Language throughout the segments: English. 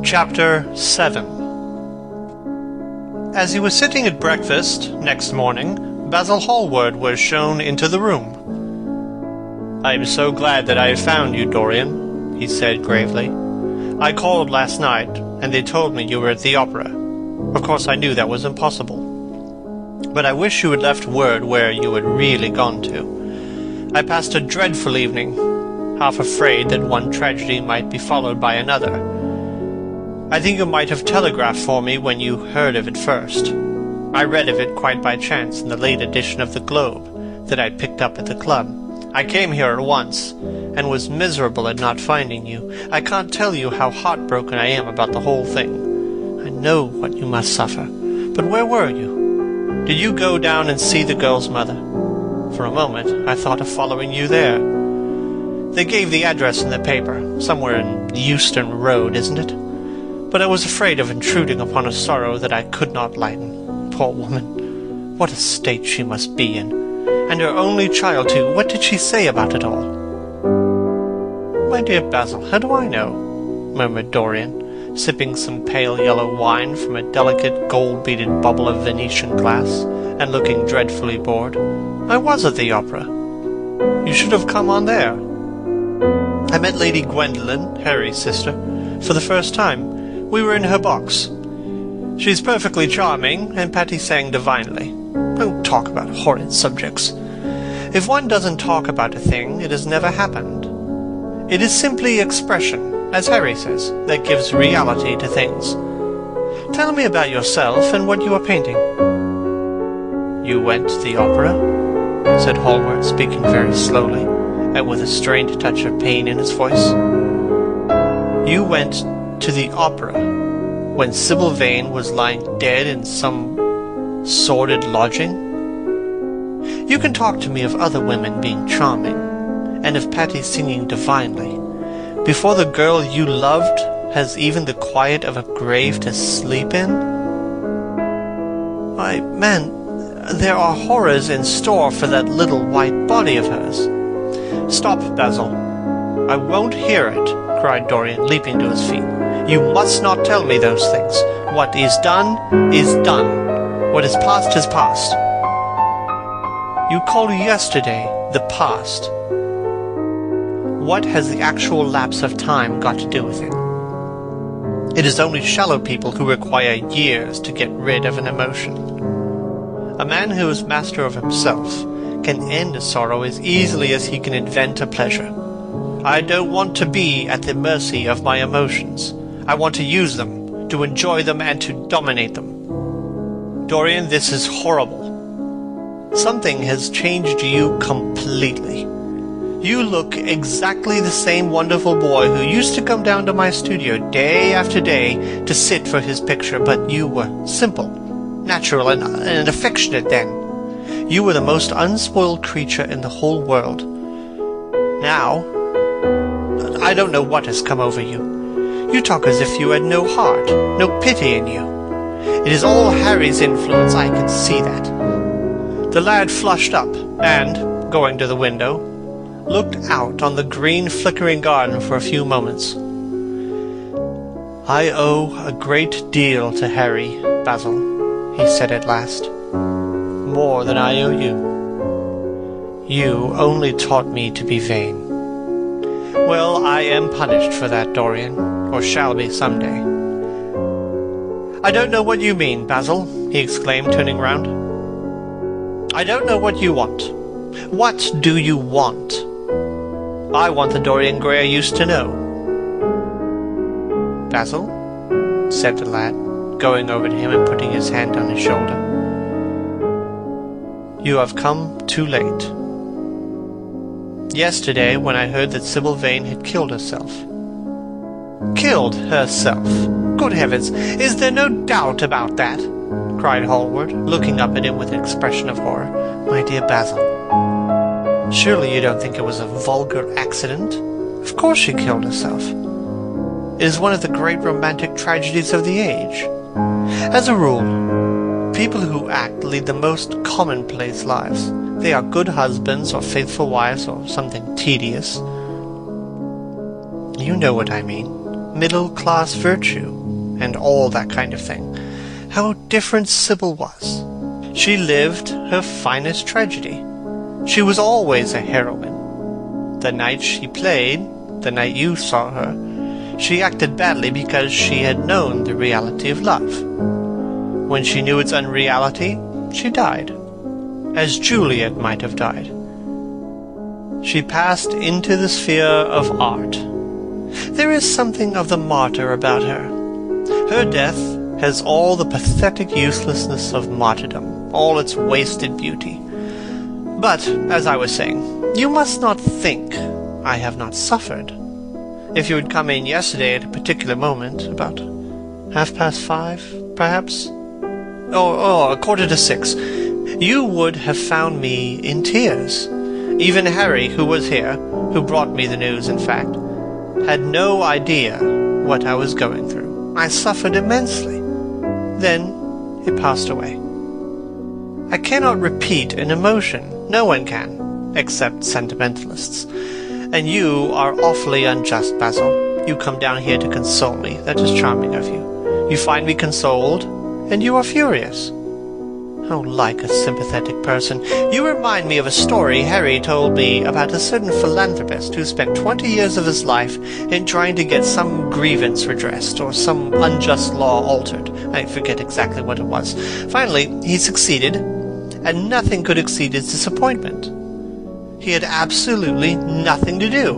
Chapter 7. As he was sitting at breakfast next morning, Basil Hallward was shown into the room. "I am so glad that I have found you, Dorian," he said gravely. "I called last night, and they told me you were at the opera. Of course I knew that was impossible. But I wish you had left word where you had really gone to. I passed a dreadful evening, half afraid that one tragedy might be followed by another. I think you might have telegraphed for me when you heard of it first. I read of it quite by chance in the late edition of the Globe that I picked up at the club. I came here at once, and was miserable at not finding you. I can't tell you how heartbroken I am about the whole thing. I know what you must suffer. But where were you? Did you go down and see the girl's mother? For a moment I thought of following you there. They gave the address in the paper, somewhere in Euston Road, isn't it? But I was afraid of intruding upon a sorrow that I could not lighten. Poor woman! What a state she must be in! And her only child, too. What did she say about it all?" "My dear Basil, how do I know?" murmured Dorian, sipping some pale yellow wine from a delicate gold-beaded bubble of Venetian glass, and looking dreadfully bored. "I was at the opera. You should have come on there. I met Lady Gwendolen, Harry's sister, for the first time. We were in her box. She's perfectly charming, and Patty sang divinely. Don't talk about horrid subjects. If one doesn't talk about a thing, it has never happened. It is simply expression, as Harry says, that gives reality to things. Tell me about yourself and what you are painting." "You went to the opera?" said Hallward, speaking very slowly, and with a strained touch of pain in his voice. "You went to the opera when Sybil Vane was lying dead in some sordid lodging? You can talk to me of other women being charming, and of Patty singing divinely, before the girl you loved has even the quiet of a grave to sleep in? Why, man, there are horrors in store for that little white body of hers." "Stop, Basil. I won't hear it," cried Dorian, leaping to his feet. "You must not tell me those things. What is done is done. What is past is past." "You called yesterday the past. What has the actual lapse of time got to do with it? It is only shallow people who require years to get rid of an emotion. A man who is master of himself can end a sorrow as easily as he can invent a pleasure. I don't want to be at the mercy of my emotions. I want to use them, to enjoy them, and to dominate them. Dorian, this is horrible. Something has changed you completely. You look exactly the same wonderful boy who used to come down to my studio day after day to sit for his picture, but you were simple, natural, and affectionate then. You were the most unspoiled creature in the whole world. Now, I don't know what has come over you. You talk as if you had no heart, no pity in you. It is all Harry's influence, I can see that." The lad flushed up, and, going to the window, looked out on the green flickering garden for a few moments. "I owe a great deal to Harry, Basil," he said at last. "More than I owe you. You only taught me to be vain. Well, I am punished for that, Dorian, or shall be someday." "I don't know what you mean, Basil," he exclaimed, turning round. "I don't know what you want. What do you want?" "I want the Dorian Gray I used to know." "Basil," said the lad, going over to him and putting his hand on his shoulder, "you have come too late. Yesterday, when I heard that Sybil Vane had killed herself—" "Killed herself? Good heavens, is there no doubt about that?" cried Hallward, looking up at him with an expression of horror. "My dear Basil, surely you don't think it was a vulgar accident? Of course she killed herself. It is one of the great romantic tragedies of the age. As a rule, people who act lead the most commonplace lives. They are good husbands or faithful wives or something tedious. You know what I mean. middle-class virtue, and all that kind of thing. How different Sybil was. She lived her finest tragedy. She was always a heroine. The night she played, the night you saw her, she acted badly because she had known the reality of love. When she knew its unreality, she died, as Juliet might have died. She passed into the sphere of art. There is something of the martyr about her. Her death has all the pathetic uselessness of martyrdom, all its wasted beauty. But, as I was saying, you must not think I have not suffered. If you had come in yesterday at a particular moment, about 5:30, perhaps, or 5:45, you would have found me in tears. Even Harry, who was here, who brought me the news, in fact, had no idea what I was going through. I suffered immensely. Then it passed away. I cannot repeat an emotion. No one can, except sentimentalists. And you are awfully unjust, Basil. You come down here to console me. That is charming of you. You find me consoled, and you are furious. How like a sympathetic person. You remind me of a story Harry told me about a certain philanthropist who spent 20 years of his life in trying to get some grievance redressed or some unjust law altered. I forget exactly what it was. Finally, he succeeded, and nothing could exceed his disappointment. He had absolutely nothing to do,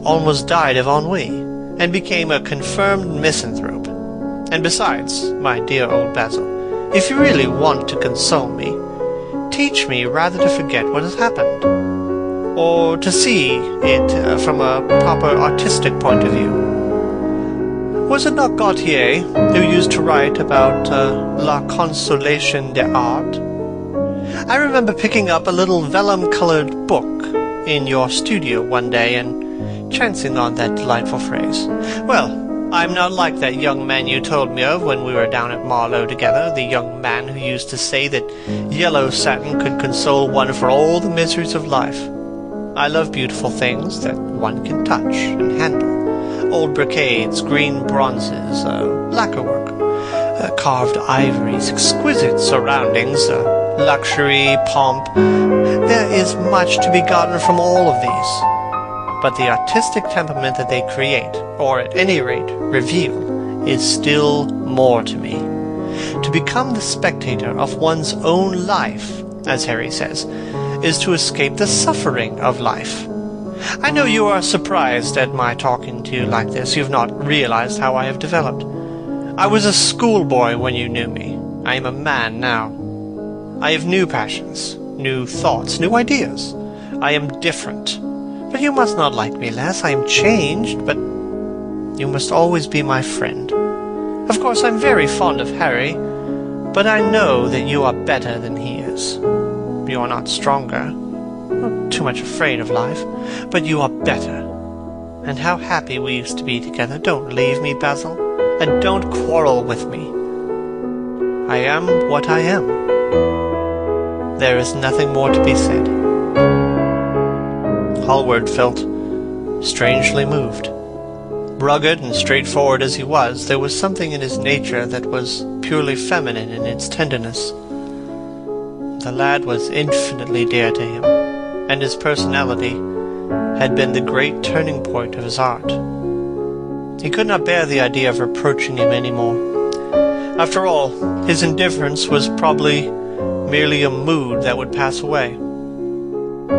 almost died of ennui, and became a confirmed misanthrope. And besides, my dear old Basil, if you really want to console me, teach me rather to forget what has happened, or to see it from a proper artistic point of view. Was it not Gautier who used to write about la consolation des arts? I remember picking up a little vellum-colored book in your studio one day and chancing on that delightful phrase. Well, I'm not like that young man you told me of when we were down at Marlow together, the young man who used to say that yellow satin could console one for all the miseries of life. I love beautiful things that one can touch and handle. Old brocades, green bronzes, lacquerwork, carved ivories, exquisite surroundings, luxury, pomp. There is much to be gotten from all of these. But the artistic temperament that they create, or at any rate reveal, is still more to me. To become the spectator of one's own life, as Harry says, is to escape the suffering of life. I know you are surprised at my talking to you like this. You've not realized how I have developed. I was a schoolboy when you knew me. I am a man now. I have new passions, new thoughts, new ideas. I am different. But you must not like me less. I am changed, but you must always be my friend. Of course, I'm very fond of Harry, but I know that you are better than he is. You are not stronger, not too much afraid of life, but you are better. And how happy we used to be together. Don't leave me, Basil, and don't quarrel with me. I am what I am. There is nothing more to be said. Hallward felt strangely moved. Rugged and straightforward as he was, there was something in his nature that was purely feminine in its tenderness. The lad was infinitely dear to him, and his personality had been the great turning point of his art. He could not bear the idea of reproaching him any more. After all, his indifference was probably merely a mood that would pass away.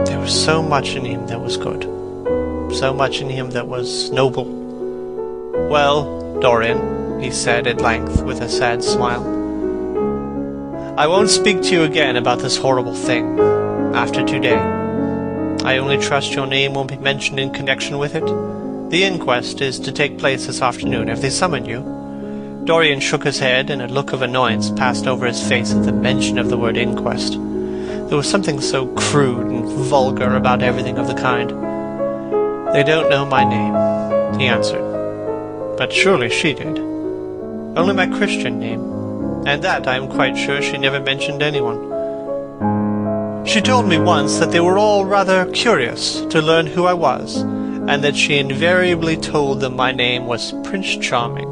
There was so much in him that was good, so much in him that was noble. Well, Dorian, he said at length with a sad smile, I won't speak to you again about this horrible thing after today. I only trust your name won't be mentioned in connection with it. The inquest is to take place this afternoon. Have they summoned you? Dorian shook his head, and a look of annoyance passed over his face at the mention of the word inquest. There was something so crude and vulgar about everything of the kind. They don't know my name, he answered. But surely she did. Only my Christian name, and that I am quite sure she never mentioned anyone. She told me once that they were all rather curious to learn who I was, and that she invariably told them my name was Prince Charming.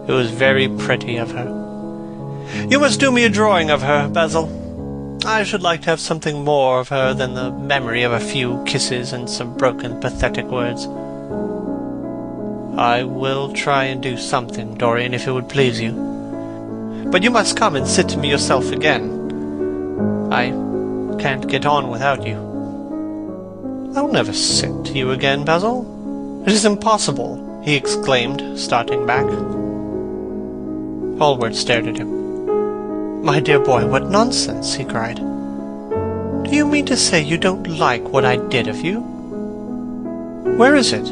It was very pretty of her. You must do me a drawing of her, Basil. I should like to have something more of her than the memory of a few kisses and some broken, pathetic words. I will try and do something, Dorian, if it would please you. But you must come and sit to me yourself again. I can't get on without you. I'll never sit to you again, Basil. It is impossible, he exclaimed, starting back. Hallward stared at him. My dear boy, what nonsense, he cried. Do you mean to say you don't like what I did of you? Where is it?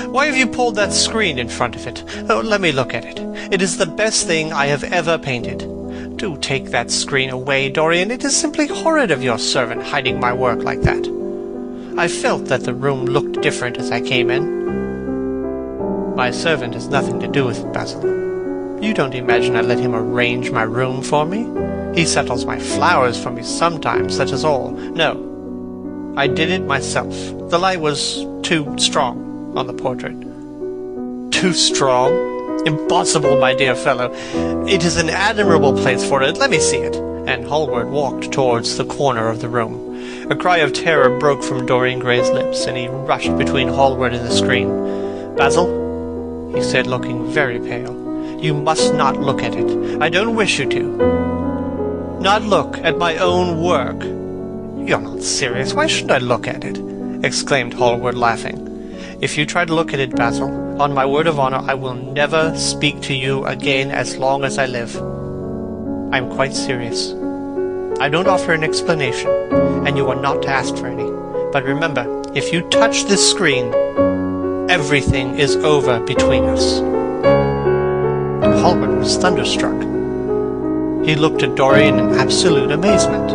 Why have you pulled that screen in front of it? Oh, let me look at it. It is the best thing I have ever painted. Do take that screen away, Dorian. It is simply horrid of your servant hiding my work like that. I felt that the room looked different as I came in. My servant has nothing to do with it, Basil. You don't imagine I let him arrange my room for me? He settles my flowers for me sometimes, that is all. No, I did it myself. The light was too strong on the portrait. Too strong? Impossible, my dear fellow. It is an admirable place for it. Let me see it. And Hallward walked towards the corner of the room. A cry of terror broke from Dorian Gray's lips, and he rushed between Hallward and the screen. Basil, he said, looking very pale, you must not look at it. I don't wish you to. Not look at my own work. You're not serious. Why shouldn't I look at it? Exclaimed Hallward, laughing. If you try to look at it, Basil, on my word of honor, I will never speak to you again as long as I live. I am quite serious. I don't offer an explanation, and you are not to ask for any. But remember, if you touch this screen, everything is over between us. Hallward was thunderstruck. He looked at Dorian in absolute amazement.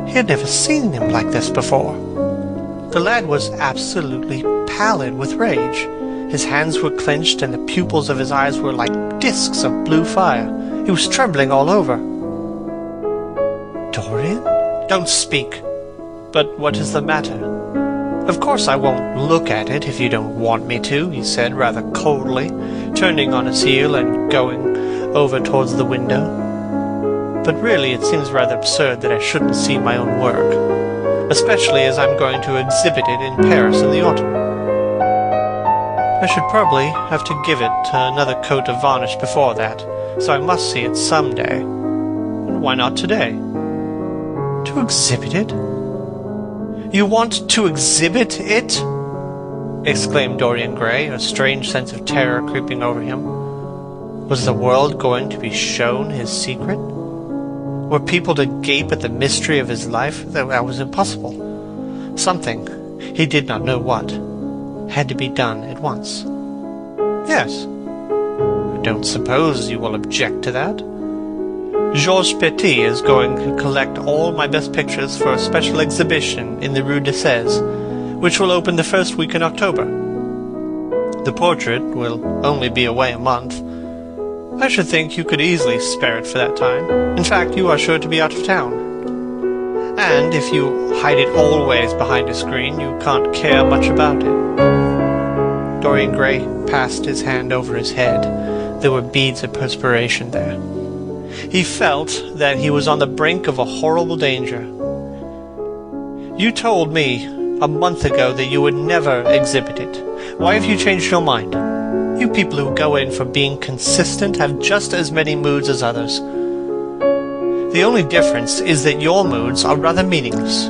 He had never seen him like this before. The lad was absolutely pallid with rage. His hands were clenched, and the pupils of his eyes were like discs of blue fire. He was trembling all over. Dorian? Don't speak. But what is the matter? Of course I won't look at it if you don't want me to, he said rather coldly, turning on his heel and going over towards the window. But really it seems rather absurd that I shouldn't see my own work, especially as I'm going to exhibit it in Paris in the autumn. I should probably have to give it another coat of varnish before that, so I must see it some day. And why not today? To exhibit it? You want to exhibit it? Exclaimed Dorian Gray, a strange sense of terror creeping over him. Was the world going to be shown his secret? Were people to gape at the mystery of his life? That was impossible. Something, he did not know what, had to be done at once. Yes. I don't suppose you will object to that. Georges Petit is going to collect all my best pictures for a special exhibition in the Rue de Sèze, which will open the first week in October. The portrait will only be away a month. I should think you could easily spare it for that time. In fact, you are sure to be out of town. And if you hide it always behind a screen, you can't care much about it. Dorian Gray passed his hand over his head. There were beads of perspiration there. He felt that he was on the brink of a horrible danger. You told me a month ago that you would never exhibit it. Why have you changed your mind? You people who go in for being consistent have just as many moods as others. The only difference is that your moods are rather meaningless.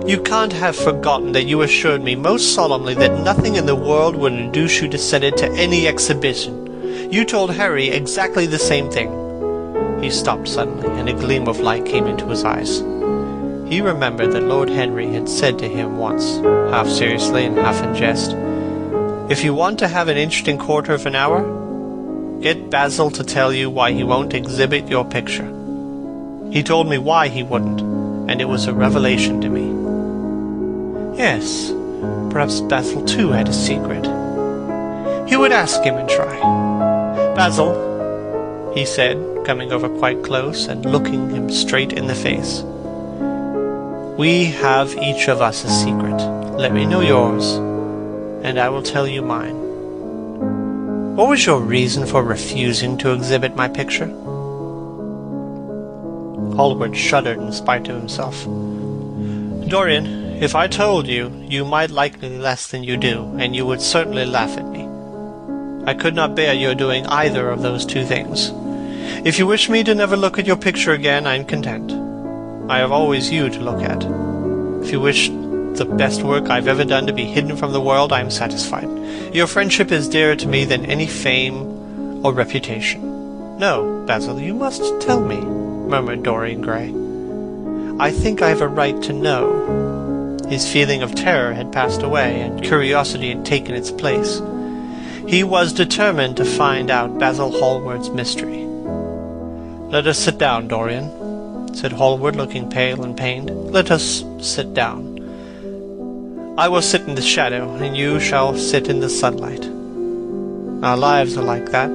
You can't have forgotten that you assured me most solemnly that nothing in the world would induce you to send it to any exhibition. You told Harry exactly the same thing. He stopped suddenly, and a gleam of light came into his eyes. He remembered that Lord Henry had said to him once, half seriously and half in jest, "If you want to have an interesting quarter of an hour, get Basil to tell you why he won't exhibit your picture." He told me why he wouldn't, and it was a revelation to me. Yes, perhaps Basil too had a secret. He would ask him and try. "Basil," he said, coming over quite close and looking him straight in the face, We have each of us a secret. Let me know yours, and I will tell you mine. What was your reason for refusing to exhibit my picture?" Hallward shuddered in spite of himself. "Dorian, if I told you, you might like me less than you do, and you would certainly laugh at me. I could not bear your doing either of those two things. If you wish me to never look at your picture again, I am content. I have always you to look at. If you wish the best work I've ever done to be hidden from the world, I am satisfied. Your friendship is dearer to me than any fame or reputation." "No, Basil, you must tell me," murmured Dorian Gray. "I think I have a right to know." His feeling of terror had passed away, and curiosity had taken its place. He was determined to find out Basil Hallward's mystery. "Let us sit down, Dorian," said Hallward, looking pale and pained. "Let us sit down. I will sit in the shadow, and you shall sit in the sunlight. Our lives are like that.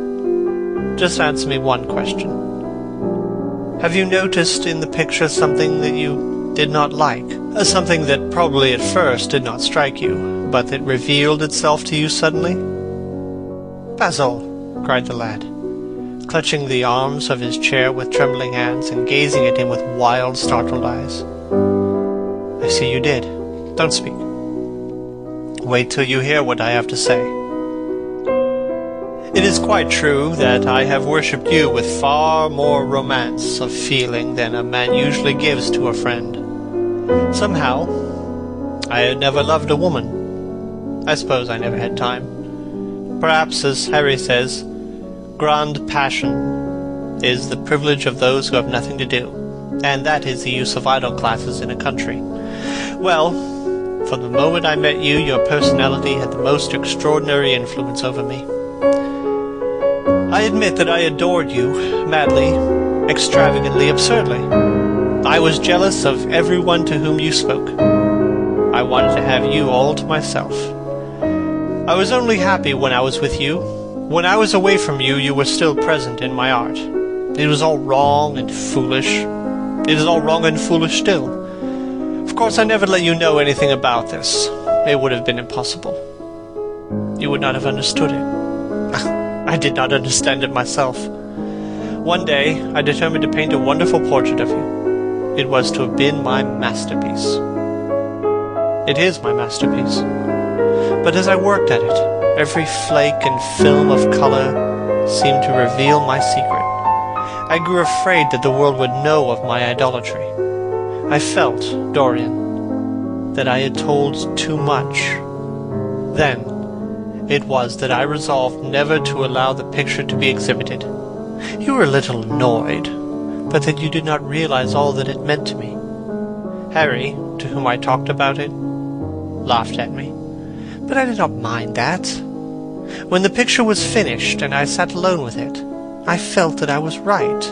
Just answer me one question. Have you noticed in the picture something that you did not like? Something that probably at first did not strike you, but that revealed itself to you suddenly?" "Basil!" cried the lad, clutching the arms of his chair with trembling hands and gazing at him with wild, startled eyes. "I see you did. Don't speak. Wait till you hear what I have to say. It is quite true that I have worshipped you with far more romance of feeling than a man usually gives to a friend. Somehow, I had never loved a woman. I suppose I never had time. Perhaps, as Harry says, grand passion is the privilege of those who have nothing to do, and that is the use of idle classes in a country. Well, from the moment I met you, your personality had the most extraordinary influence over me. I admit that I adored you, madly, extravagantly, absurdly. I was jealous of everyone to whom you spoke. I wanted to have you all to myself. I was only happy when I was with you. When I was away from you, you were still present in my art. It was all wrong and foolish. It is all wrong and foolish still. Of course, I never let you know anything about this. It would have been impossible. You would not have understood it. I did not understand it myself. One day, I determined to paint a wonderful portrait of you. It was to have been my masterpiece. It is my masterpiece. But as I worked at it, every flake and film of color seemed to reveal my secret. I grew afraid that the world would know of my idolatry. I felt, Dorian, that I had told too much. Then it was that I resolved never to allow the picture to be exhibited. You were a little annoyed, but that you did not realize all that it meant to me. Harry, to whom I talked about it, laughed at me, but I did not mind that. When the picture was finished and I sat alone with it, I felt that I was right.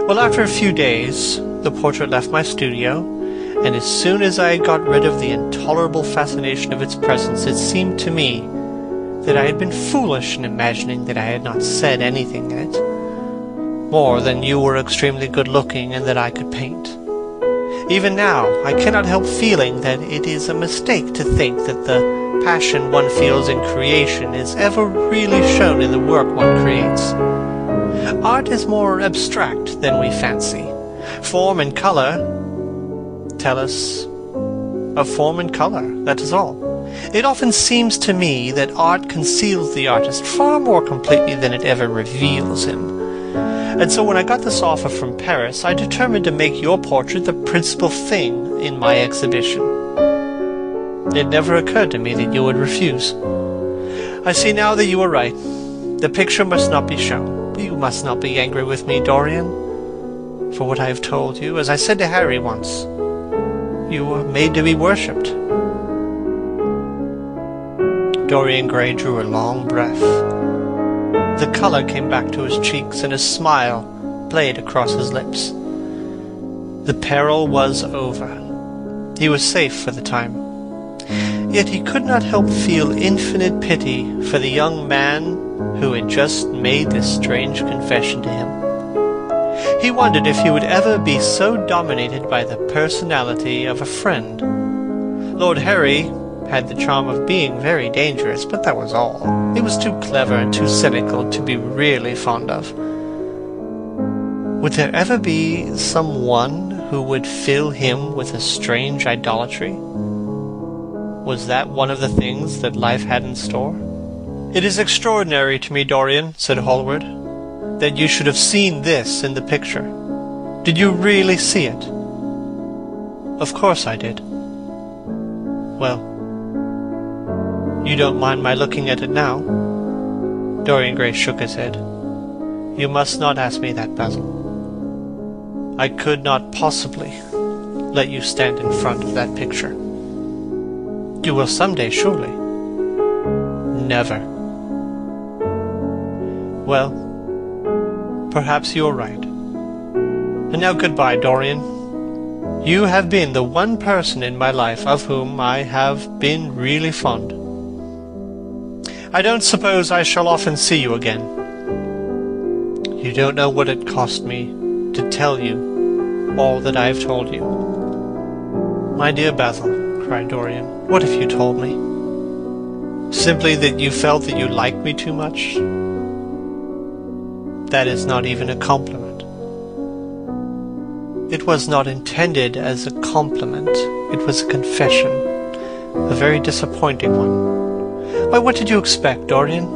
Well, after a few days, the portrait left my studio, and as soon as I had got rid of the intolerable fascination of its presence, it seemed to me that I had been foolish in imagining that I had not said anything in it, more than you were extremely good-looking and that I could paint. Even now, I cannot help feeling that it is a mistake to think that the passion one feels in creation is ever really shown in the work one creates. Art is more abstract than we fancy. Form and color tell us of form and color, that is all. It often seems to me that art conceals the artist far more completely than it ever reveals him. And so when I got this offer from Paris, I determined to make your portrait the principal thing in my exhibition. It never occurred to me that you would refuse. I see now that you were right. The picture must not be shown. You must not be angry with me, Dorian, for what I have told you. As I said to Harry once, you were made to be worshipped. Dorian Gray drew a long breath. The color came back to his cheeks, and a smile played across his lips. The peril was over. He was safe for the time. Yet he could not help feel infinite pity for the young man who had just made this strange confession to him. He wondered if he would ever be so dominated by the personality of a friend. Lord Harry had the charm of being very dangerous, but that was all. He was too clever and too cynical to be really fond of. Would there ever be someone who would fill him with a strange idolatry? Was that one of the things that life had in store? "It is extraordinary to me, Dorian," said Hallward, "that you should have seen this in the picture. Did you really see it?" "Of course I did." "Well, you don't mind my looking at it now?" Dorian Gray shook his head. "You must not ask me that, Basil. I could not possibly let you stand in front of that picture." "You will someday, surely." "Never." "Well, perhaps you're right. And now goodbye, Dorian. You have been the one person in my life of whom I have been really fond. I don't suppose I shall often see you again. You don't know what it cost me to tell you all that I have told you." "My dear Basil," cried Dorian, "what if you told me? Simply that you felt that you liked me too much? That is not even a compliment." "It was not intended as a compliment. It was a confession. A very disappointing one." "Why, what did you expect, Dorian?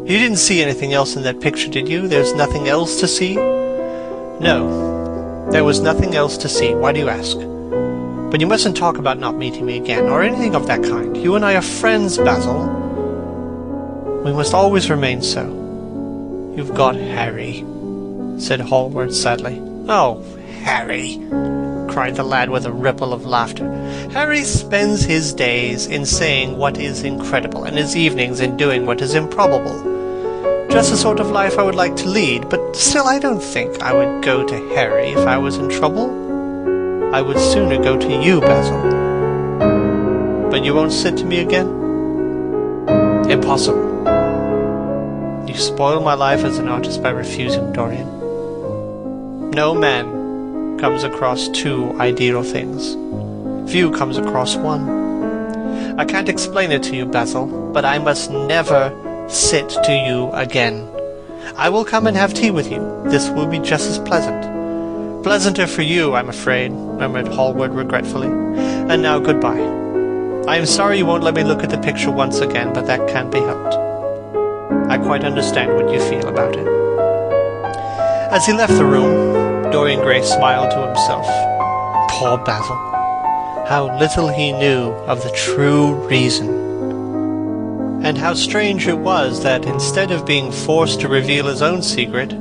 You didn't see anything else in that picture, did you? There's nothing else to see?" "No, there was nothing else to see. Why do you ask? But you mustn't talk about not meeting me again, or anything of that kind. You and I are friends, Basil. We must always remain so." "You've got Harry," said Hallward sadly. "Oh, Harry!" cried the lad with a ripple of laughter. "Harry spends his days in saying what is incredible, and his evenings in doing what is improbable. Just the sort of life I would like to lead, but still I don't think I would go to Harry if I was in trouble. I would sooner go to you, Basil." "But you won't sit to me again?" "Impossible. You spoil my life as an artist by refusing, Dorian. No man comes across two ideal things. Few comes across one. I can't explain it to you, Basil, but I must never sit to you again. I will come and have tea with you. This will be just as pleasant." "Pleasanter for you, I'm afraid," murmured Hallward regretfully. "And now goodbye. I am sorry you won't let me look at the picture once again, but that can't be helped. I quite understand what you feel about it." As he left the room, Dorian Gray smiled to himself. Poor Basil! How little he knew of the true reason. And how strange it was that instead of being forced to reveal his own secret,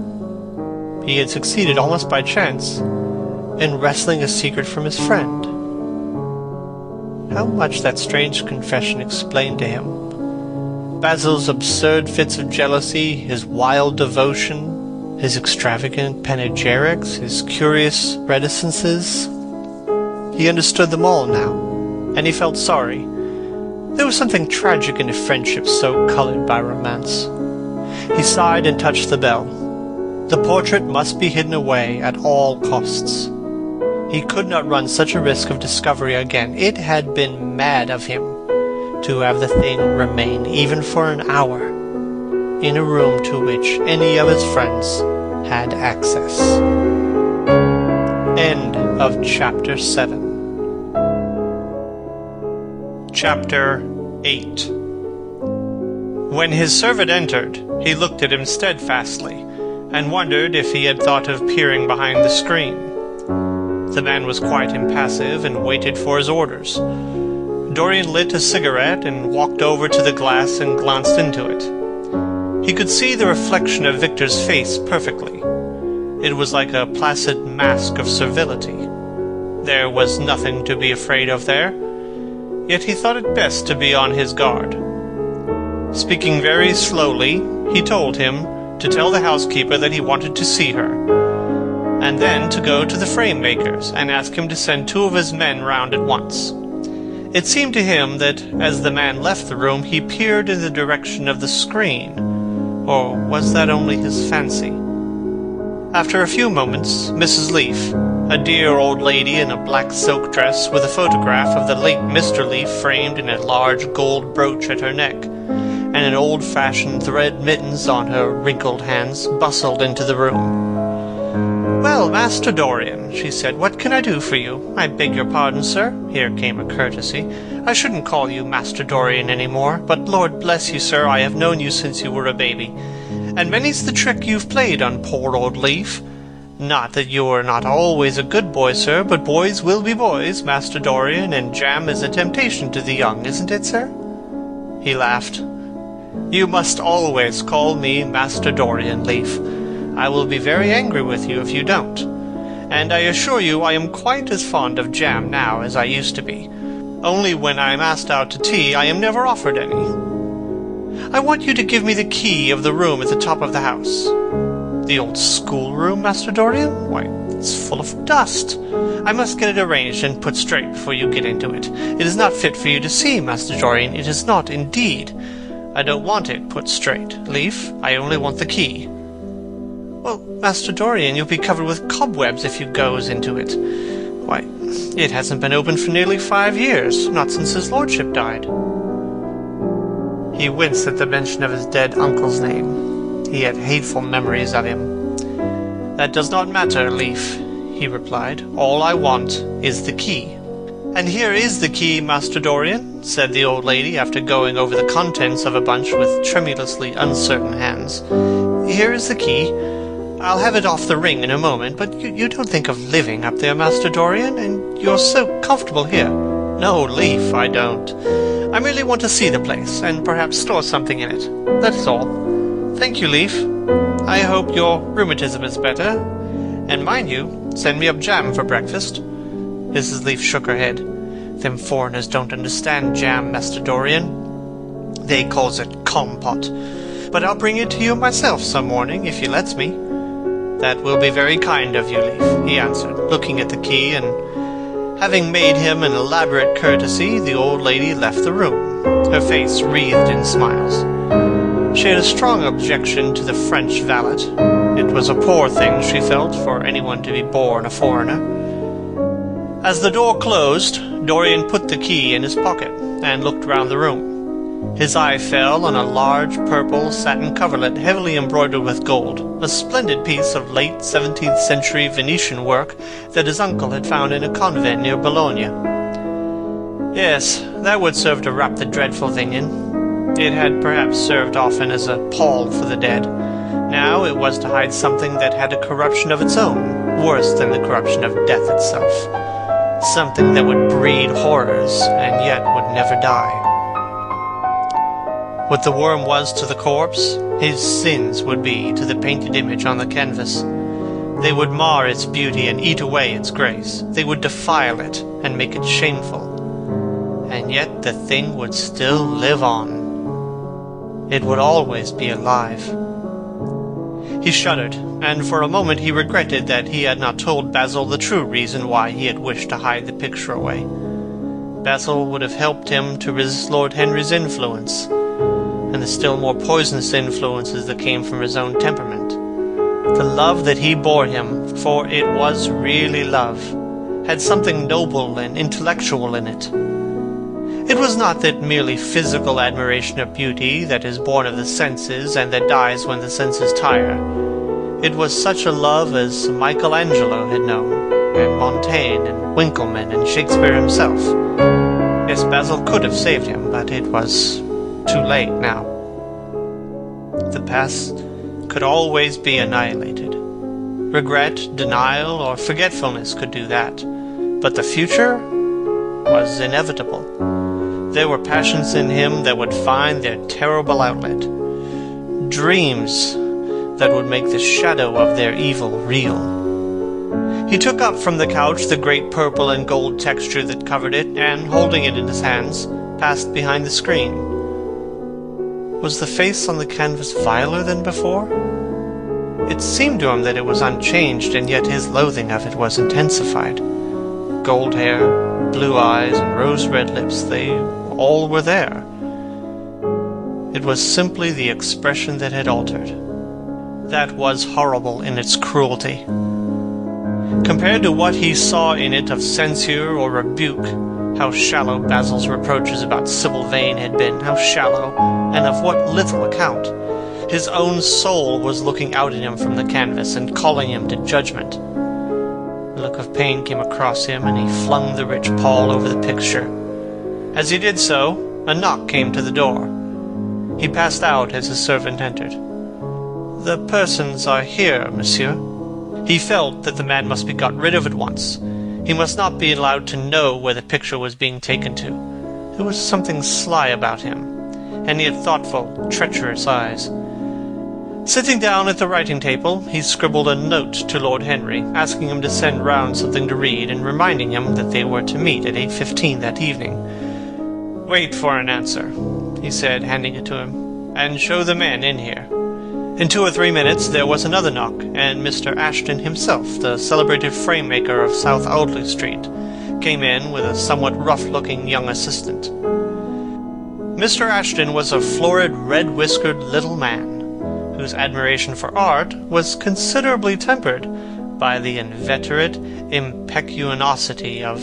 he had succeeded almost by chance in wresting a secret from his friend. How much that strange confession explained to him. Basil's absurd fits of jealousy, his wild devotion, his extravagant panegyrics, his curious reticences. He understood them all now, and he felt sorry. There was something tragic in a friendship so colored by romance. He sighed and touched the bell. The portrait must be hidden away at all costs. He could not run such a risk of discovery again. It had been mad of him to have the thing remain, even for an hour, in a room to which any of his friends had access. End of Chapter 7. Chapter 8. When his servant entered, he looked at him steadfastly, and wondered if he had thought of peering behind the screen. The man was quite impassive, and waited for his orders. Dorian lit a cigarette, and walked over to the glass and glanced into it. He could see the reflection of Victor's face perfectly. It was like a placid mask of servility. There was nothing to be afraid of there, yet he thought it best to be on his guard. Speaking very slowly, he told him to tell the housekeeper that he wanted to see her, and then to go to the frame-maker's and ask him to send 2 of his men round at once. It seemed to him that, as the man left the room, he peered in the direction of the screen, or was that only his fancy? After a few moments, Mrs. Leaf, a dear old lady in a black silk dress with a photograph of the late Mr. Leaf framed in a large gold brooch at her neck, and an old-fashioned thread mittens on her wrinkled hands, bustled into the room. "Well, Master Dorian," she said, "what can I do for you? I beg your pardon, sir." Here came a courtesy. "I shouldn't call you Master Dorian any more, but Lord bless you, sir, I have known you since you were a baby. And many's the trick you've played on poor old Leaf. Not that you are not always a good boy, sir, but boys will be boys, Master Dorian, and jam is a temptation to the young, isn't it, sir?" He laughed. "You must always call me Master Dorian, Leaf. I will be very angry with you if you don't. And I assure you I am quite as fond of jam now as I used to be. Only when I am asked out to tea I am never offered any. I want you to give me the key of the room at the top of the house." "The old schoolroom, Master Dorian? Why, it's full of dust. I must get it arranged and put straight before you get into it. It is not fit for you to see, Master Dorian. It is not, indeed. I don't want it put straight, Leaf. I only want the key." "Well, Master Dorian, you'll be covered with cobwebs if you goes into it. Why, it hasn't been opened for nearly 5 years, not since his lordship died." He winced at the mention of his dead uncle's name. He had hateful memories of him. "That does not matter, Leaf," he replied. "All I want is the key." "And here is the key, Master Dorian," said the old lady, after going over the contents of a bunch with tremulously uncertain hands. "Here is the key. I'll have it off the ring in a moment, but you don't think of living up there, Master Dorian, and you're so comfortable here." "No, Leaf, I don't. I merely want to see the place, and perhaps store something in it. That's all. Thank you, Leaf. I hope your rheumatism is better. And mind you, send me up jam for breakfast." Mrs. Leaf shook her head. "Them foreigners don't understand jam, Master Dorian. They calls it compot. But I'll bring it to you myself some morning, if you lets me." "That will be very kind of you, Leaf," he answered, looking at the key, and having made him an elaborate courtesy, the old lady left the room, her face wreathed in smiles. She had a strong objection to the French valet. It was a poor thing, she felt, for anyone to be born a foreigner. As the door closed, Dorian put the key in his pocket and looked round the room. His eye fell on a large purple satin coverlet heavily embroidered with gold, a splendid piece of late 17th century Venetian work that his uncle had found in a convent near Bologna. Yes, that would serve to wrap the dreadful thing in. It had perhaps served often as a pall for the dead. Now it was to hide something that had a corruption of its own, worse than the corruption of death itself. Something that would breed horrors, and yet would never die. What the worm was to the corpse, his sins would be to the painted image on the canvas. They would mar its beauty and eat away its grace. They would defile it and make it shameful. And yet the thing would still live on. It would always be alive. He shuddered, and for a moment he regretted that he had not told Basil the true reason why he had wished to hide the picture away. Basil would have helped him to resist Lord Henry's influence, and the still more poisonous influences that came from his own temperament. The love that he bore him, for it was really love, had something noble and intellectual in it. It was not that merely physical admiration of beauty that is born of the senses and that dies when the senses tire. It was such a love as Michelangelo had known, and Montaigne and Winckelmann and Shakespeare himself. Yes, Basil could have saved him, but it was too late now. The past could always be annihilated. Regret, denial, or forgetfulness could do that, but the future was inevitable. There were passions in him that would find their terrible outlet, dreams that would make the shadow of their evil real. He took up from the couch the great purple and gold texture that covered it, and, holding it in his hands, passed behind the screen. Was the face on the canvas viler than before? It seemed to him that it was unchanged, and yet his loathing of it was intensified. Gold hair, blue eyes, and rose-red lips, they all were there. It was simply the expression that had altered. that was horrible in its cruelty. Compared to what he saw in it of censure or rebuke, how shallow Basil's reproaches about Sybil Vane had been, how shallow, and of what little account. His own soul was looking out at him from the canvas and calling him to judgment. A look of pain came across him, and he flung the rich pall over the picture. As he did so, a knock came to the door. He passed out as his servant entered. "The persons are here, monsieur." He felt that the man must be got rid of at once. He must not be allowed to know where the picture was being taken to. There was something sly about him, and he had thoughtful, treacherous eyes. Sitting down at the writing table, he scribbled a note to Lord Henry, asking him to send round something to read, and reminding him that they were to meet at 8:15 that evening. "Wait for an answer," he said, handing it to him, "and show the men in here." In 2 or 3 minutes there was another knock, and Mr. Ashton himself, the celebrated frame-maker of South Audley Street, came in with a somewhat rough-looking young assistant. Mr. Ashton was a florid, red-whiskered little man, whose admiration for art was considerably tempered by the inveterate impecuniosity of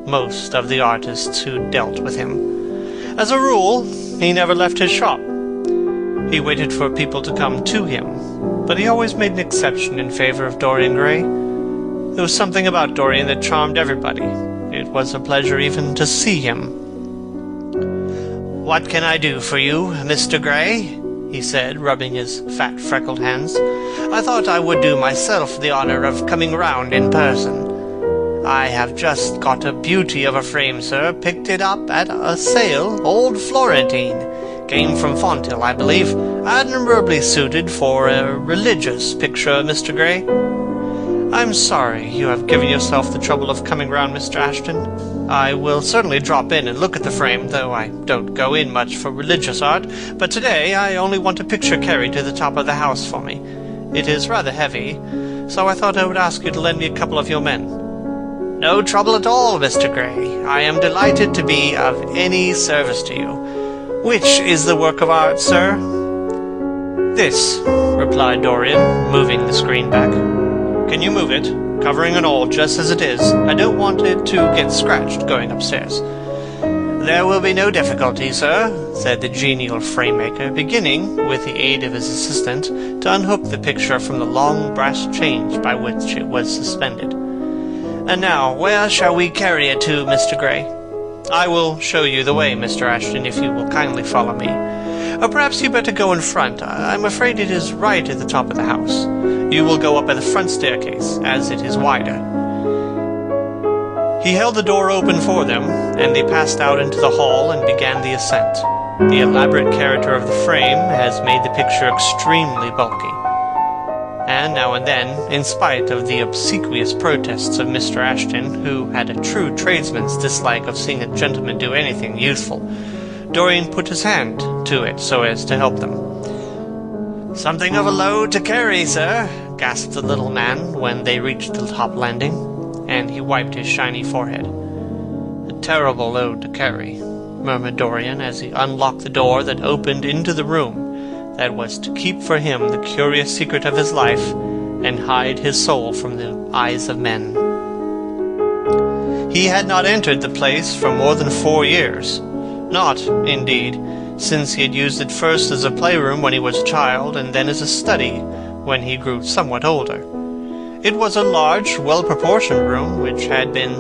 most of the artists who dealt with him. As a rule, he never left his shop. He waited for people to come to him, but he always made an exception in favor of Dorian Gray. There was something about Dorian that charmed everybody. It was a pleasure even to see him. "What can I do for you, Mr. Gray?" he said, rubbing his fat, freckled hands. "I thought I would do myself the honor of coming round in person. I have just got a beauty of a frame, sir. Picked it up at a sale, old Florentine. Came from Fonthill, I believe. Admirably suited for a religious picture, Mr. Gray." "I'm sorry you have given yourself the trouble of coming round, Mr. Ashton. I will certainly drop in and look at the frame, though I don't go in much for religious art, but today I only want a picture carried to the top of the house for me. It is rather heavy, so I thought I would ask you to lend me a couple of your men." "No trouble at all, Mr. Gray. I am delighted to be of any service to you. Which is the work of art, sir?" "This," replied Dorian, moving the screen back. "Can you move it, covering and all, just as it is? I don't want it to get scratched going upstairs." "There will be no difficulty, sir," said the genial frame-maker, beginning, with the aid of his assistant, to unhook the picture from the long brass chain by which it was suspended. "And now, where shall we carry it to, Mr. Gray?" "I will show you the way, Mr. Ashton, if you will kindly follow me. Or perhaps you'd better go in front. I'm afraid it is right at the top of the house. You will go up by the front staircase, as it is wider." He held the door open for them, and they passed out into the hall and began the ascent. The elaborate character of the frame has made the picture extremely bulky, and now and then, in spite of the obsequious protests of Mr. Ashton, who had a true tradesman's dislike of seeing a gentleman do anything useful, Dorian put his hand to it so as to help them. "Something of a load to carry, sir," gasped the little man when they reached the top landing, and he wiped his shiny forehead. "A terrible load to carry," murmured Dorian as he unlocked the door that opened into the room that was to keep for him the curious secret of his life and hide his soul from the eyes of men. He had not entered the place for more than 4 years. Not, indeed, since he had used it first as a playroom when he was a child, and then as a study when he grew somewhat older. It was a large, well-proportioned room, which had been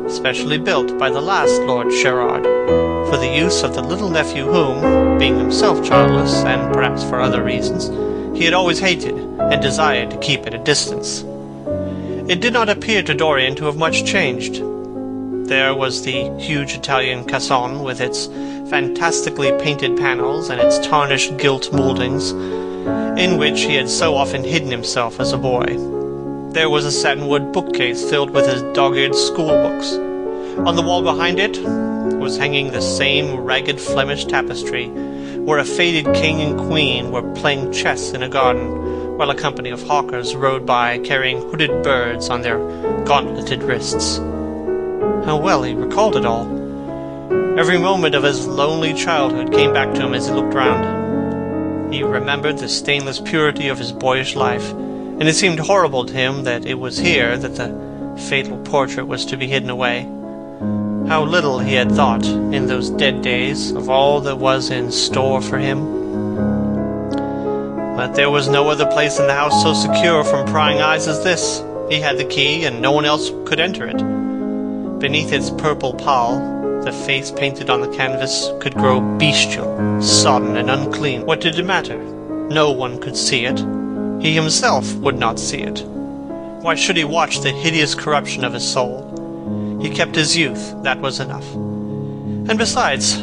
specially built by the last Lord Sherard, for the use of the little nephew whom, being himself childless, and perhaps for other reasons, he had always hated and desired to keep at a distance. It did not appear to Dorian to have much changed. There was the huge Italian cassone with its fantastically painted panels and its tarnished gilt mouldings, in which he had so often hidden himself as a boy. There was a satinwood bookcase filled with his dog-eared schoolbooks. On the wall behind it was hanging the same ragged Flemish tapestry, where a faded king and queen were playing chess in a garden, while a company of hawkers rode by carrying hooded birds on their gauntleted wrists. How well he recalled it all! Every moment of his lonely childhood came back to him as he looked round. He remembered the stainless purity of his boyish life, and it seemed horrible to him that it was here that the fatal portrait was to be hidden away. How little he had thought, in those dead days, of all that was in store for him. But there was no other place in the house so secure from prying eyes as this. He had the key, and no one else could enter it. Beneath its purple pall, the face painted on the canvas could grow bestial, sodden, and unclean. What did it matter? No one could see it. He himself would not see it. Why should he watch the hideous corruption of his soul? He kept his youth, that was enough. And besides,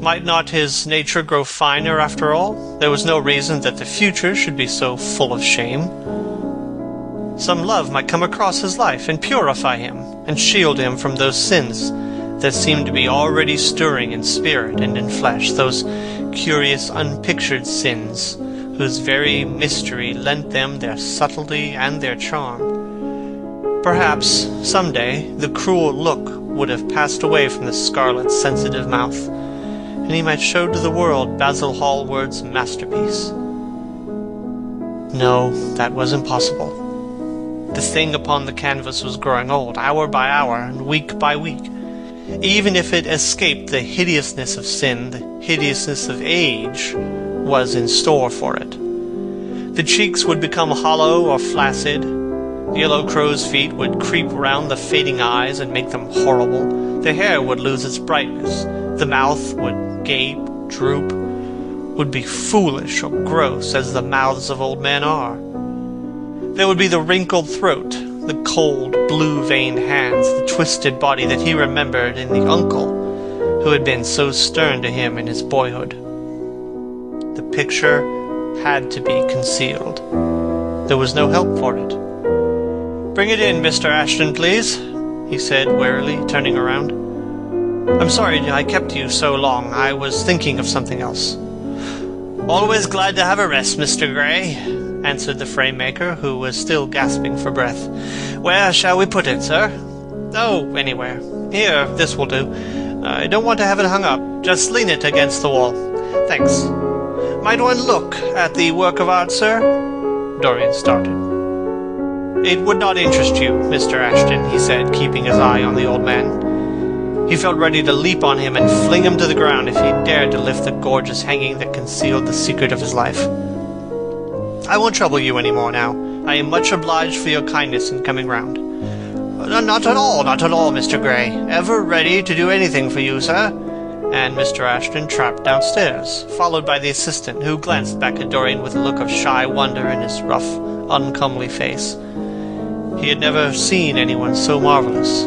might not his nature grow finer after all? There was no reason that the future should be so full of shame. Some love might come across his life and purify him, and shield him from those sins that seemed to be already stirring in spirit and in flesh, those curious unpictured sins, whose very mystery lent them their subtlety and their charm. Perhaps, some day, the cruel look would have passed away from the scarlet, sensitive mouth, and he might show to the world Basil Hallward's masterpiece. No, that was impossible. The thing upon the canvas was growing old, hour by hour, and week by week. Even if it escaped the hideousness of sin, the hideousness of age was in store for it. The cheeks would become hollow or flaccid. The yellow crow's feet would creep round the fading eyes and make them horrible. The hair would lose its brightness. The mouth would gape, droop, would be foolish or gross, as the mouths of old men are. There would be the wrinkled throat, the cold, blue-veined hands, the twisted body that he remembered in the uncle who had been so stern to him in his boyhood. The picture had to be concealed. There was no help for it. "Bring it in, Mr. Ashton, please," he said wearily, turning around. "I'm sorry I kept you so long. I was thinking of something else." "Always glad to have a rest, Mr. Gray," answered the frame-maker, who was still gasping for breath. "Where shall we put it, sir?" "Oh, anywhere. Here, this will do. I don't want to have it hung up. Just lean it against the wall. Thanks. Might one look at the work of art, sir?" Dorian started. "It would not interest you, Mr. Ashton," he said, keeping his eye on the old man. He felt ready to leap on him and fling him to the ground if he dared to lift the gorgeous hanging that concealed the secret of his life. "I won't trouble you any more now. I am much obliged for your kindness in coming round." Not at all, Mr. Gray. Ever ready to do anything for you, sir." And Mr. Ashton tramped downstairs, followed by the assistant, who glanced back at Dorian with a look of shy wonder in his rough, uncomely face. He had never seen anyone so marvelous.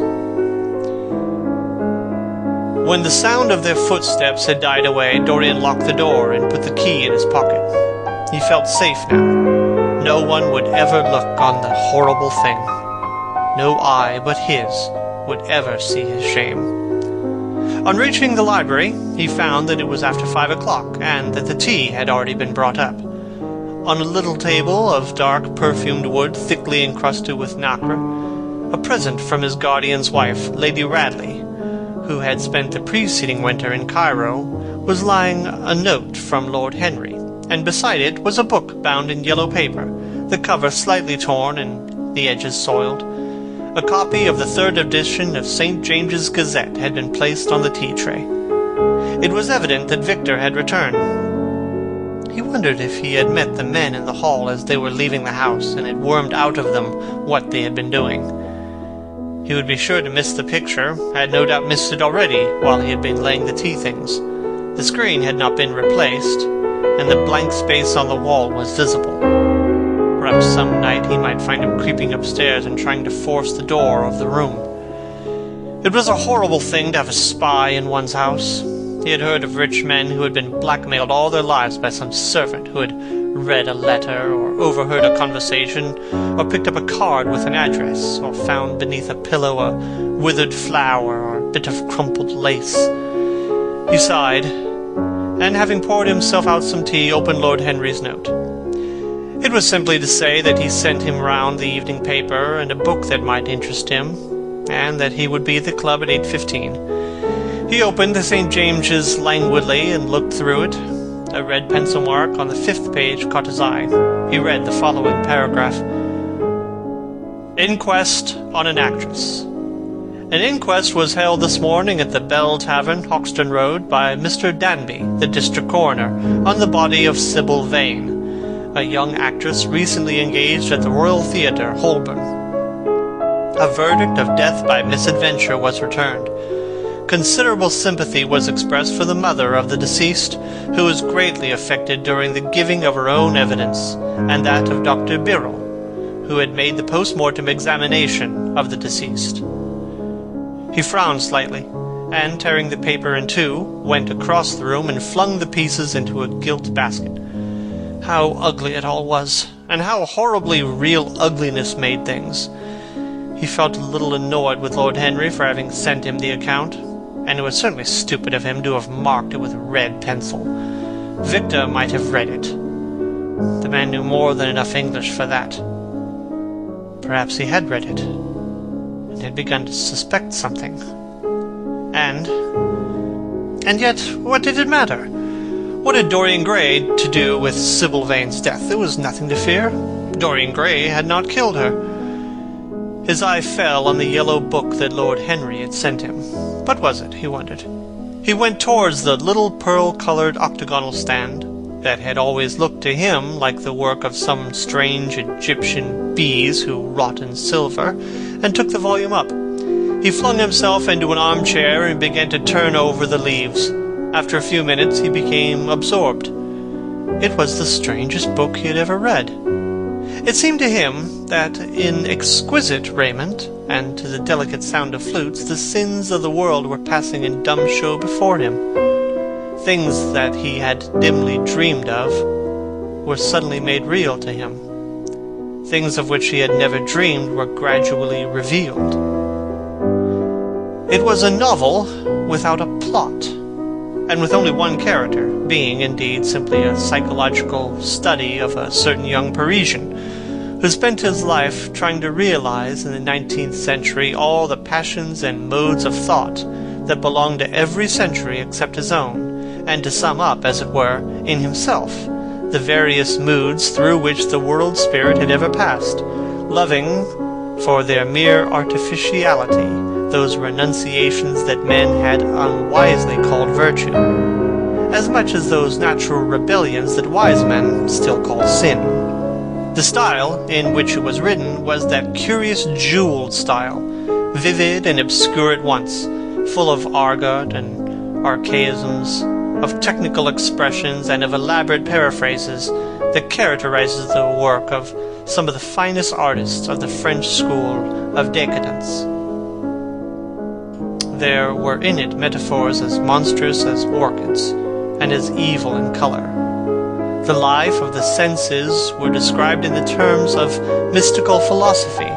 When the sound of their footsteps had died away, Dorian locked the door and put the key in his pocket. He felt safe now. No one would ever look on the horrible thing. No eye but his would ever see his shame. On reaching the library, he found that it was after 5 o'clock, and that the tea had already been brought up. On a little table of dark, perfumed wood, thickly encrusted with nacre, a present from his guardian's wife, Lady Radley, who had spent the preceding winter in Cairo, was lying a note from Lord Henry, and beside it was a book bound in yellow paper, the cover slightly torn and the edges soiled. A copy of the 3rd edition of St. James's Gazette had been placed on the tea-tray. It was evident that Victor had returned. He wondered if he had met the men in the hall as they were leaving the house, and had wormed out of them what they had been doing. He would be sure to miss the picture, had no doubt missed it already while he had been laying the tea things. The screen had not been replaced, and the blank space on the wall was visible. Perhaps some night he might find him creeping upstairs and trying to force the door of the room. It was a horrible thing to have a spy in one's house. He had heard of rich men who had been blackmailed all their lives by some servant who had read a letter, or overheard a conversation, or picked up a card with an address, or found beneath a pillow a withered flower or a bit of crumpled lace. He sighed, and having poured himself out some tea, opened Lord Henry's note. It was simply to say that he sent him round the evening paper and a book that might interest him, and that he would be at the club at 8:15. He opened the St. James's languidly and looked through it. A red pencil mark on the 5th page caught his eye. He read the following paragraph. Inquest on an actress. An inquest was held this morning at the Bell Tavern, Hoxton Road, by Mr. Danby, the district coroner, on the body of Sybil Vane, a young actress recently engaged at the Royal Theatre, Holborn. A verdict of death by misadventure was returned. Considerable sympathy was expressed for the mother of the deceased, who was greatly affected during the giving of her own evidence, and that of Dr. Birrell, who had made the post-mortem examination of the deceased. He frowned slightly, and, tearing the paper in two, went across the room and flung the pieces into a gilt basket. How ugly it all was, and how horribly real ugliness made things. He felt a little annoyed with Lord Henry for having sent him the account, and it was certainly stupid of him to have marked it with a red pencil. Victor might have read it. The man knew more than enough English for that. Perhaps he had read it, and had begun to suspect something. And yet, what did it matter? What had Dorian Gray to do with Sybil Vane's death? There was nothing to fear. Dorian Gray had not killed her. His eye fell on the yellow book that Lord Henry had sent him. What was it, he wondered? He went towards the little pearl-colored octagonal stand that had always looked to him like the work of some strange Egyptian bees who wrought in silver, and took the volume up. He flung himself into an armchair and began to turn over the leaves. After a few minutes he became absorbed. It was the strangest book he had ever read. It seemed to him that in exquisite raiment, and to the delicate sound of flutes, the sins of the world were passing in dumb show before him. Things that he had dimly dreamed of were suddenly made real to him. Things of which he had never dreamed were gradually revealed. It was a novel without a plot, and with only one character, being indeed simply a psychological study of a certain young Parisian, who spent his life trying to realize in the 19th century all the passions and modes of thought that belonged to every century except his own, and to sum up, as it were, in himself, the various moods through which the world spirit had ever passed, loving, for their mere artificiality, those renunciations that men had unwisely called virtue, as much as those natural rebellions that wise men still call sin. The style in which it was written was that curious jeweled style, vivid and obscure at once, full of argot and archaisms, of technical expressions and of elaborate paraphrases that characterizes the work of some of the finest artists of the French school of decadence. There were in it metaphors as monstrous as orchids, and as evil in color. The life of the senses were described in the terms of mystical philosophy.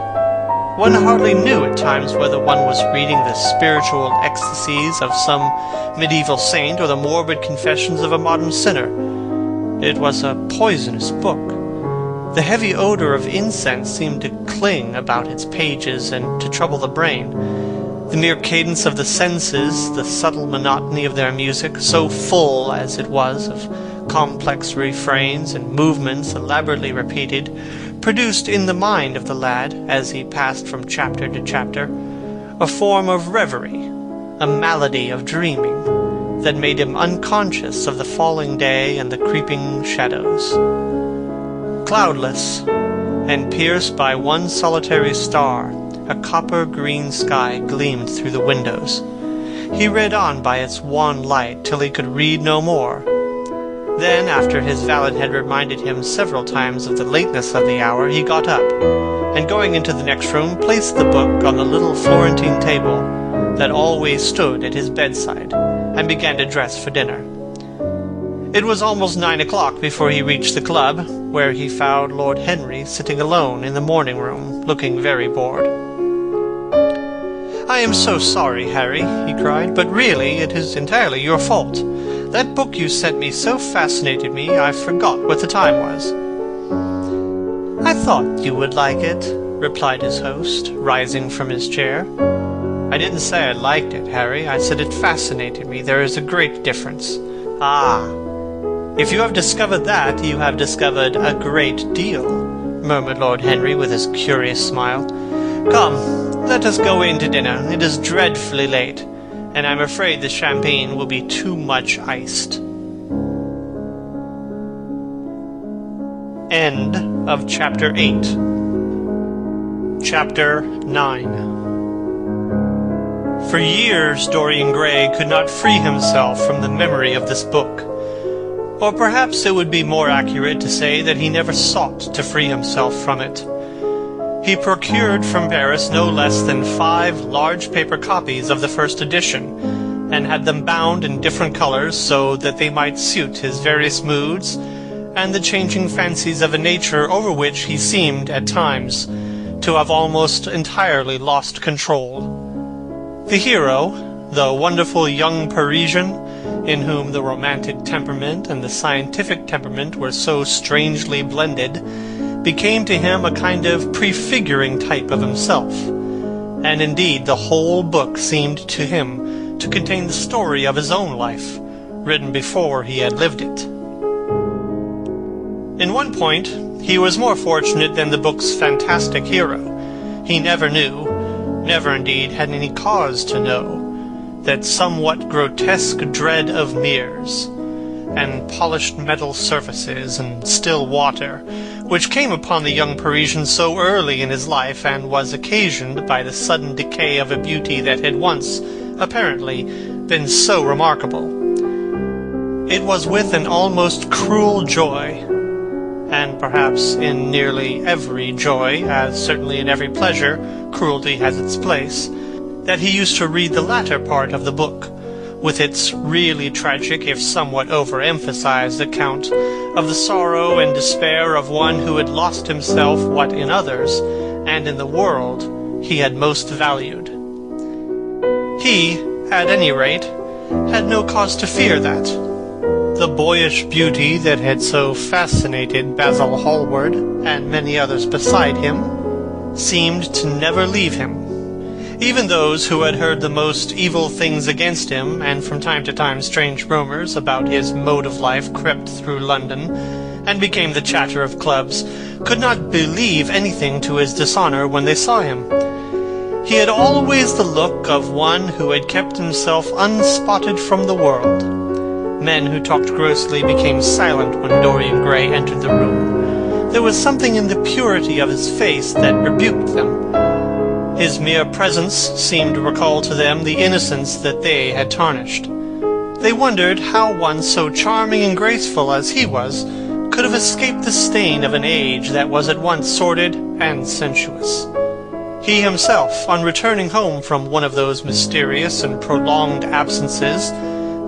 One hardly knew at times whether one was reading the spiritual ecstasies of some medieval saint or the morbid confessions of a modern sinner. It was a poisonous book. The heavy odor of incense seemed to cling about its pages and to trouble the brain. The mere cadence of the senses, the subtle monotony of their music, so full as it was of complex refrains and movements elaborately repeated, produced in the mind of the lad, as he passed from chapter to chapter, a form of reverie, a malady of dreaming, that made him unconscious of the falling day and the creeping shadows. Cloudless, and pierced by one solitary star, a copper-green sky gleamed through the windows. He read on by its wan light till he could read no more. Then, after his valet had reminded him several times of the lateness of the hour, he got up, and going into the next room, placed the book on the little Florentine table that always stood at his bedside, and began to dress for dinner. It was almost 9 o'clock before he reached the club, where he found Lord Henry sitting alone in the morning-room, looking very bored. "I am so sorry, Harry," he cried, "but really it is entirely your fault. That book you sent me so fascinated me I forgot what the time was." "I thought you would like it," replied his host, rising from his chair. "I didn't say I liked it, Harry. I said it fascinated me. There is a great difference." "Ah, "If you have discovered that, you have discovered a great deal," murmured Lord Henry with his curious smile. "Come, let us go in to dinner. It is dreadfully late, and I'm afraid the champagne will be too much iced." End of Chapter 8. Chapter 9. For years Dorian Gray could not free himself from the memory of this book. Or perhaps it would be more accurate to say that he never sought to free himself from it. He procured from Paris no less than 5 large paper copies of the first edition, and had them bound in different colors so that they might suit his various moods and the changing fancies of a nature over which he seemed, at times, to have almost entirely lost control. The hero, the wonderful young Parisian, in whom the romantic temperament and the scientific temperament were so strangely blended, became to him a kind of prefiguring type of himself, and indeed the whole book seemed to him to contain the story of his own life, written before he had lived it. In one point he was more fortunate than the book's fantastic hero. He never knew, never indeed had any cause to know, that somewhat grotesque dread of mirrors, and polished metal surfaces, and still water, which came upon the young Parisian so early in his life, and was occasioned by the sudden decay of a beauty that had once, apparently, been so remarkable. It was with an almost cruel joy, and perhaps in nearly every joy, as certainly in every pleasure, cruelty has its place, that he used to read the latter part of the book, with its really tragic, if somewhat overemphasized, account of the sorrow and despair of one who had lost himself what in others, and in the world, he had most valued. He, at any rate, had no cause to fear that. The boyish beauty that had so fascinated Basil Hallward, and many others beside him, seemed to never leave him. Even those who had heard the most evil things against him, and from time to time strange rumors about his mode of life crept through London, and became the chatter of clubs, could not believe anything to his dishonor when they saw him. He had always the look of one who had kept himself unspotted from the world. Men who talked grossly became silent when Dorian Gray entered the room. There was something in the purity of his face that rebuked them. His mere presence seemed to recall to them the innocence that they had tarnished. They wondered how one so charming and graceful as he was could have escaped the stain of an age that was at once sordid and sensuous. He himself, on returning home from one of those mysterious and prolonged absences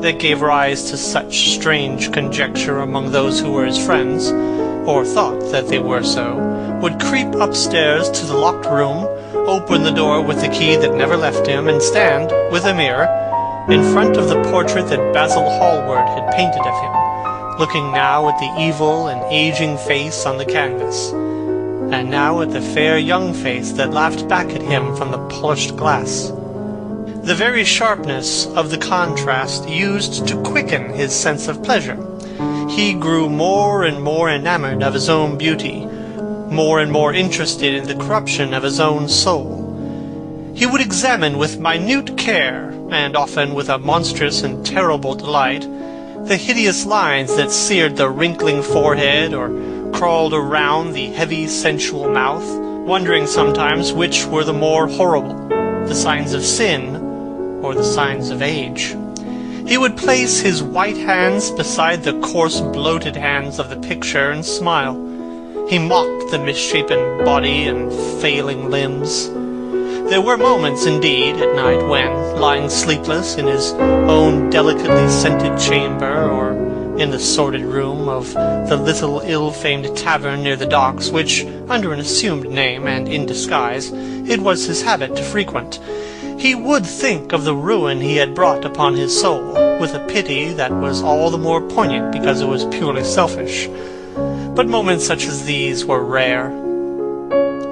that gave rise to such strange conjecture among those who were his friends, or thought that they were so, would creep upstairs to the locked room, open the door with the key that never left him, and stand, with a mirror, in front of the portrait that Basil Hallward had painted of him, looking now at the evil and aging face on the canvas, and now at the fair young face that laughed back at him from the polished glass. The very sharpness of the contrast used to quicken his sense of pleasure. He grew more and more enamored of his own beauty, more and more interested in the corruption of his own soul. He would examine with minute care, and often with a monstrous and terrible delight, the hideous lines that seared the wrinkling forehead or crawled around the heavy sensual mouth, wondering sometimes which were the more horrible, the signs of sin or the signs of age. He would place his white hands beside the coarse bloated hands of the picture and smile. He mocked the misshapen body and failing limbs. There were moments, indeed, at night when, lying sleepless in his own delicately scented chamber, or in the sordid room of the little ill-famed tavern near the docks, which, under an assumed name and in disguise, it was his habit to frequent, he would think of the ruin he had brought upon his soul, with a pity that was all the more poignant because it was purely selfish. But moments such as these were rare.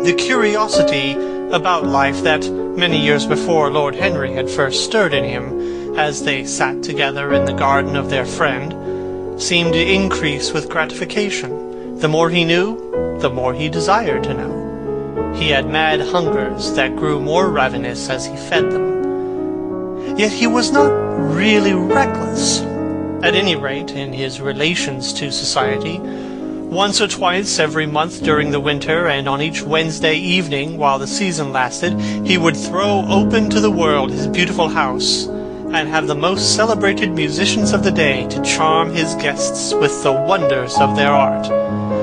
The curiosity about life that, many years before, Lord Henry had first stirred in him, as they sat together in the garden of their friend, seemed to increase with gratification. The more he knew, the more he desired to know. He had mad hungers that grew more ravenous as he fed them. Yet he was not really reckless, at any rate in his relations to society. Once or twice every month during the winter, and on each Wednesday evening while the season lasted, he would throw open to the world his beautiful house, and have the most celebrated musicians of the day to charm his guests with the wonders of their art.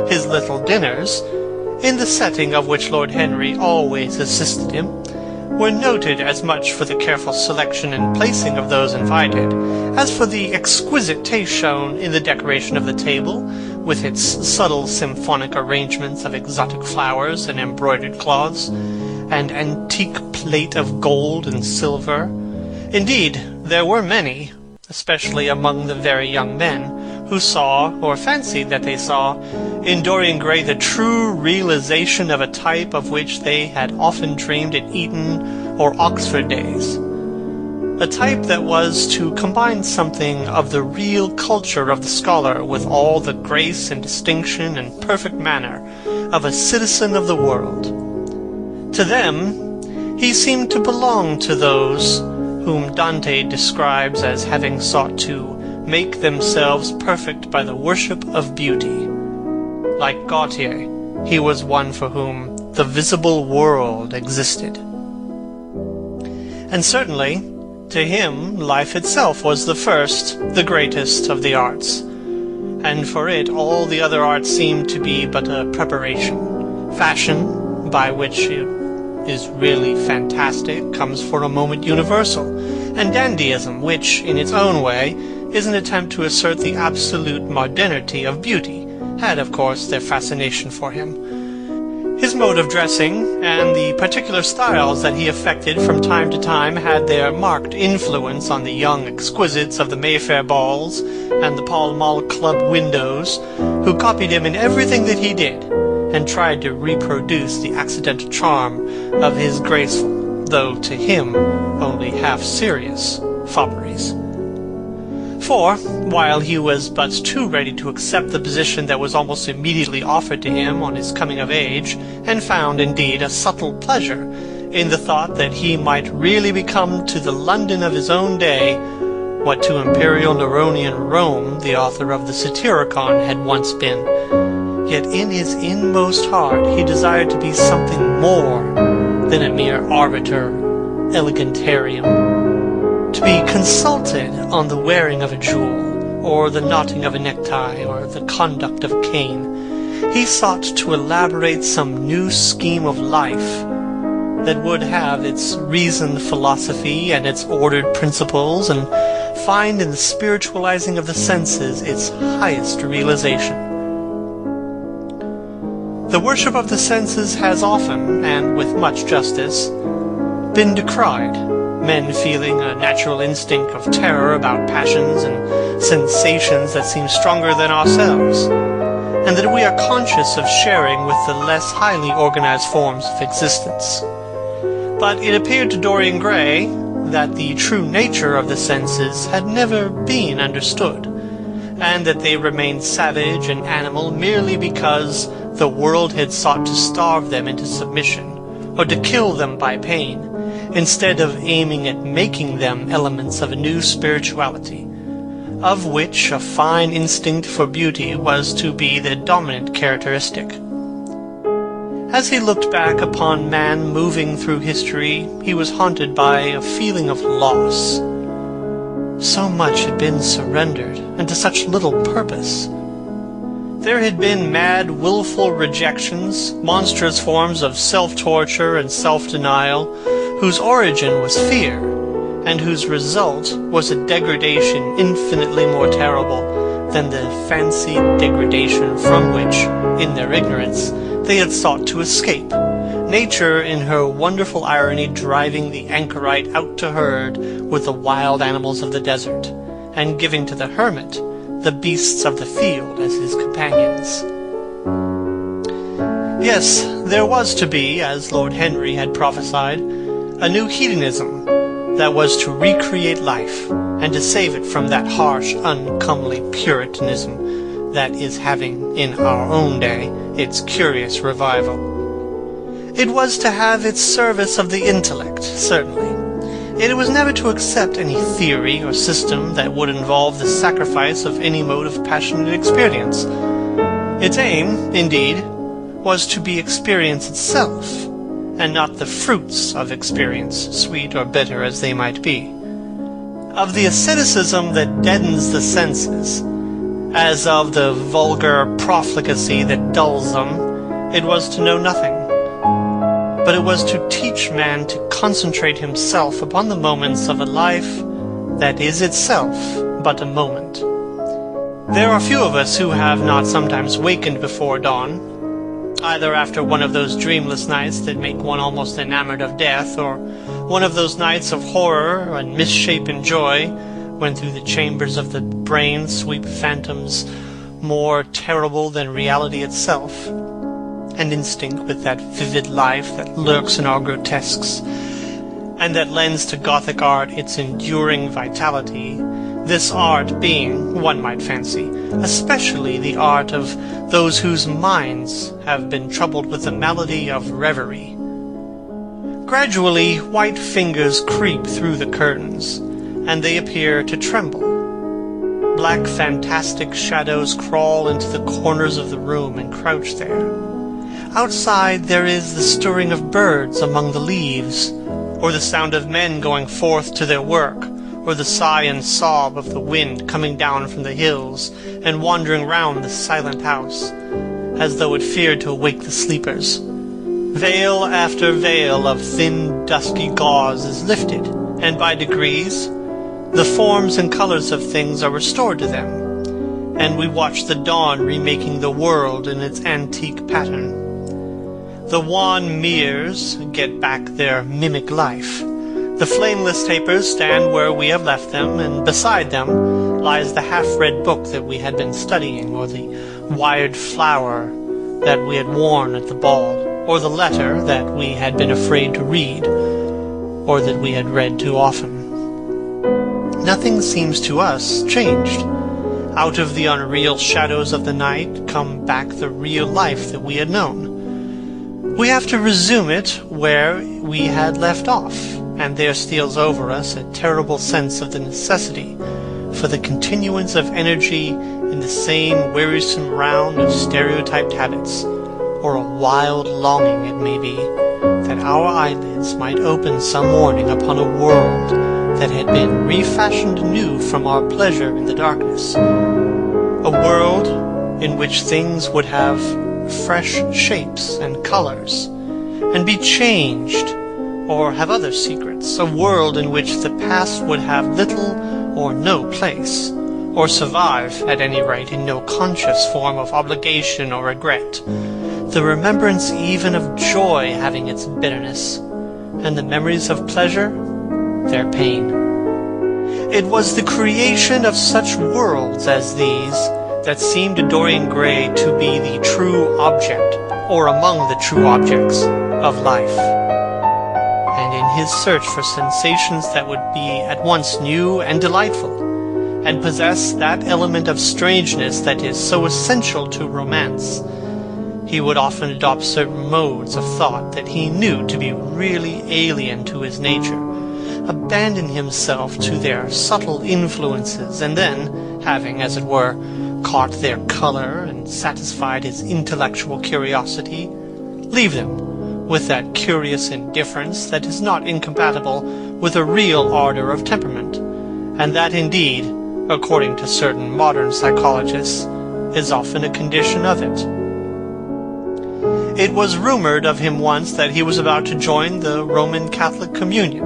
His little dinners, in the setting of which Lord Henry always assisted him, were noted as much for the careful selection and placing of those invited, as for the exquisite taste shown in the decoration of the table, with its subtle symphonic arrangements of exotic flowers and embroidered cloths, and antique plate of gold and silver. Indeed, there were many, especially among the very young men, who saw, or fancied that they saw, in Dorian Gray the true realization of a type of which they had often dreamed in Eton or Oxford days. A type that was to combine something of the real culture of the scholar with all the grace and distinction and perfect manner of a citizen of the world. To them, he seemed to belong to those whom Dante describes as having sought to make themselves perfect by the worship of beauty. Like Gautier, he was one for whom the visible world existed. And certainly, to him, life itself was the first, the greatest of the arts, and for it all the other arts seemed to be but a preparation. Fashion, by which it is really fantastic, comes for a moment universal, and dandyism, which, in its own way, is an attempt to assert the absolute modernity of beauty, had, of course, their fascination for him. His mode of dressing, and the particular styles that he affected from time to time, had their marked influence on the young exquisites of the Mayfair balls and the Pall Mall Club windows, who copied him in everything that he did, and tried to reproduce the accidental charm of his graceful, though to him only half-serious, fopperies. For, while he was but too ready to accept the position that was almost immediately offered to him on his coming of age, and found, indeed, a subtle pleasure in the thought that he might really become to the London of his own day what to imperial Neronian Rome the author of the Satyricon had once been, yet in his inmost heart he desired to be something more than a mere arbiter elegantarium, to be consulted on the wearing of a jewel, or the knotting of a necktie, or the conduct of a cane. He sought to elaborate some new scheme of life that would have its reasoned philosophy and its ordered principles, and find in the spiritualizing of the senses its highest realization. The worship of the senses has often, and with much justice, been decried, men feeling a natural instinct of terror about passions and sensations that seem stronger than ourselves, and that we are conscious of sharing with the less highly organized forms of existence. But it appeared to Dorian Gray that the true nature of the senses had never been understood, and that they remained savage and animal merely because the world had sought to starve them into submission, or to kill them by pain, instead of aiming at making them elements of a new spirituality, of which a fine instinct for beauty was to be the dominant characteristic. As he looked back upon man moving through history, he was haunted by a feeling of loss. So much had been surrendered, and to such little purpose. There had been mad, willful rejections, monstrous forms of self-torture and self-denial, whose origin was fear, and whose result was a degradation infinitely more terrible than the fancied degradation from which, in their ignorance, they had sought to escape, nature in her wonderful irony driving the anchorite out to herd with the wild animals of the desert, and giving to the hermit the beasts of the field as his companions. Yes, there was to be, as Lord Henry had prophesied, a new hedonism that was to recreate life, and to save it from that harsh, uncomely Puritanism that is having, in our own day, its curious revival. It was to have its service of the intellect, certainly. It was never to accept any theory or system that would involve the sacrifice of any mode of passionate experience. Its aim, indeed, was to be experience itself, and not the fruits of experience, sweet or bitter as they might be. Of the asceticism that deadens the senses, as of the vulgar profligacy that dulls them, it was to know nothing. But it was to teach man to concentrate himself upon the moments of a life that is itself but a moment. There are few of us who have not sometimes wakened before dawn, either after one of those dreamless nights that make one almost enamored of death, or one of those nights of horror and misshapen joy, when through the chambers of the brain sweep phantoms more terrible than reality itself, and instinct with that vivid life that lurks in our grotesques, and that lends to Gothic art its enduring vitality, this art being, one might fancy, especially the art of those whose minds have been troubled with the malady of reverie. Gradually, white fingers creep through the curtains, and they appear to tremble. Black fantastic shadows crawl into the corners of the room and crouch there. Outside there is the stirring of birds among the leaves, or the sound of men going forth to their work, or the sigh and sob of the wind coming down from the hills and wandering round the silent house, as though it feared to awake the sleepers. Veil after veil of thin dusky gauze is lifted, and by degrees the forms and colors of things are restored to them, and we watch the dawn remaking the world in its antique pattern. The wan mirrors get back their mimic life. The flameless tapers stand where we have left them, and beside them lies the half-read book that we had been studying, or the wired flower that we had worn at the ball, or the letter that we had been afraid to read, or that we had read too often. Nothing seems to us changed. Out of the unreal shadows of the night come back the real life that we had known. We have to resume it where we had left off, and there steals over us a terrible sense of the necessity for the continuance of energy in the same wearisome round of stereotyped habits, or a wild longing, it may be, that our eyelids might open some morning upon a world that had been refashioned anew from our pleasure in the darkness, a world in which things would have fresh shapes and colors, and be changed, or have other secrets, a world in which the past would have little or no place, or survive, at any rate, in no conscious form of obligation or regret, the remembrance even of joy having its bitterness, and the memories of pleasure their pain. It was the creation of such worlds as these that seemed to Dorian Gray to be the true object, or among the true objects, of life. And in his search for sensations that would be at once new and delightful, and possess that element of strangeness that is so essential to romance, he would often adopt certain modes of thought that he knew to be really alien to his nature, abandon himself to their subtle influences, and then, having, as it were, caught their color and satisfied his intellectual curiosity, leave them with that curious indifference that is not incompatible with a real ardor of temperament, and that indeed, according to certain modern psychologists, is often a condition of it. It was rumored of him once that he was about to join the Roman Catholic Communion,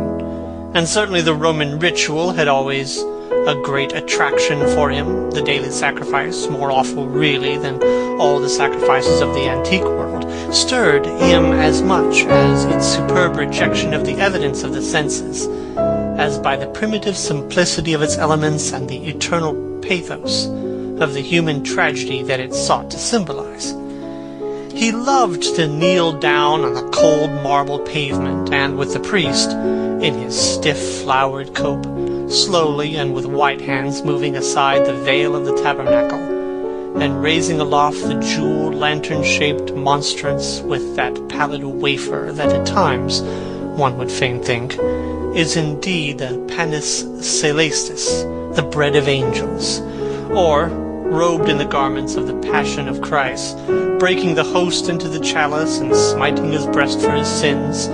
and certainly the Roman ritual had always a great attraction for him, the daily sacrifice, more awful really than all the sacrifices of the antique world, stirred him as much as its superb rejection of the evidence of the senses, as by the primitive simplicity of its elements and the eternal pathos of the human tragedy that it sought to symbolize. He loved to kneel down on the cold marble pavement, and with the priest, in his stiff flowered cope, slowly and with white hands moving aside the veil of the tabernacle, and raising aloft the jeweled lantern-shaped monstrance with that pallid wafer that at times, one would fain think, is indeed the panis celestis, the bread of angels, or, robed in the garments of the Passion of Christ, breaking the host into the chalice and smiting his breast for his sins,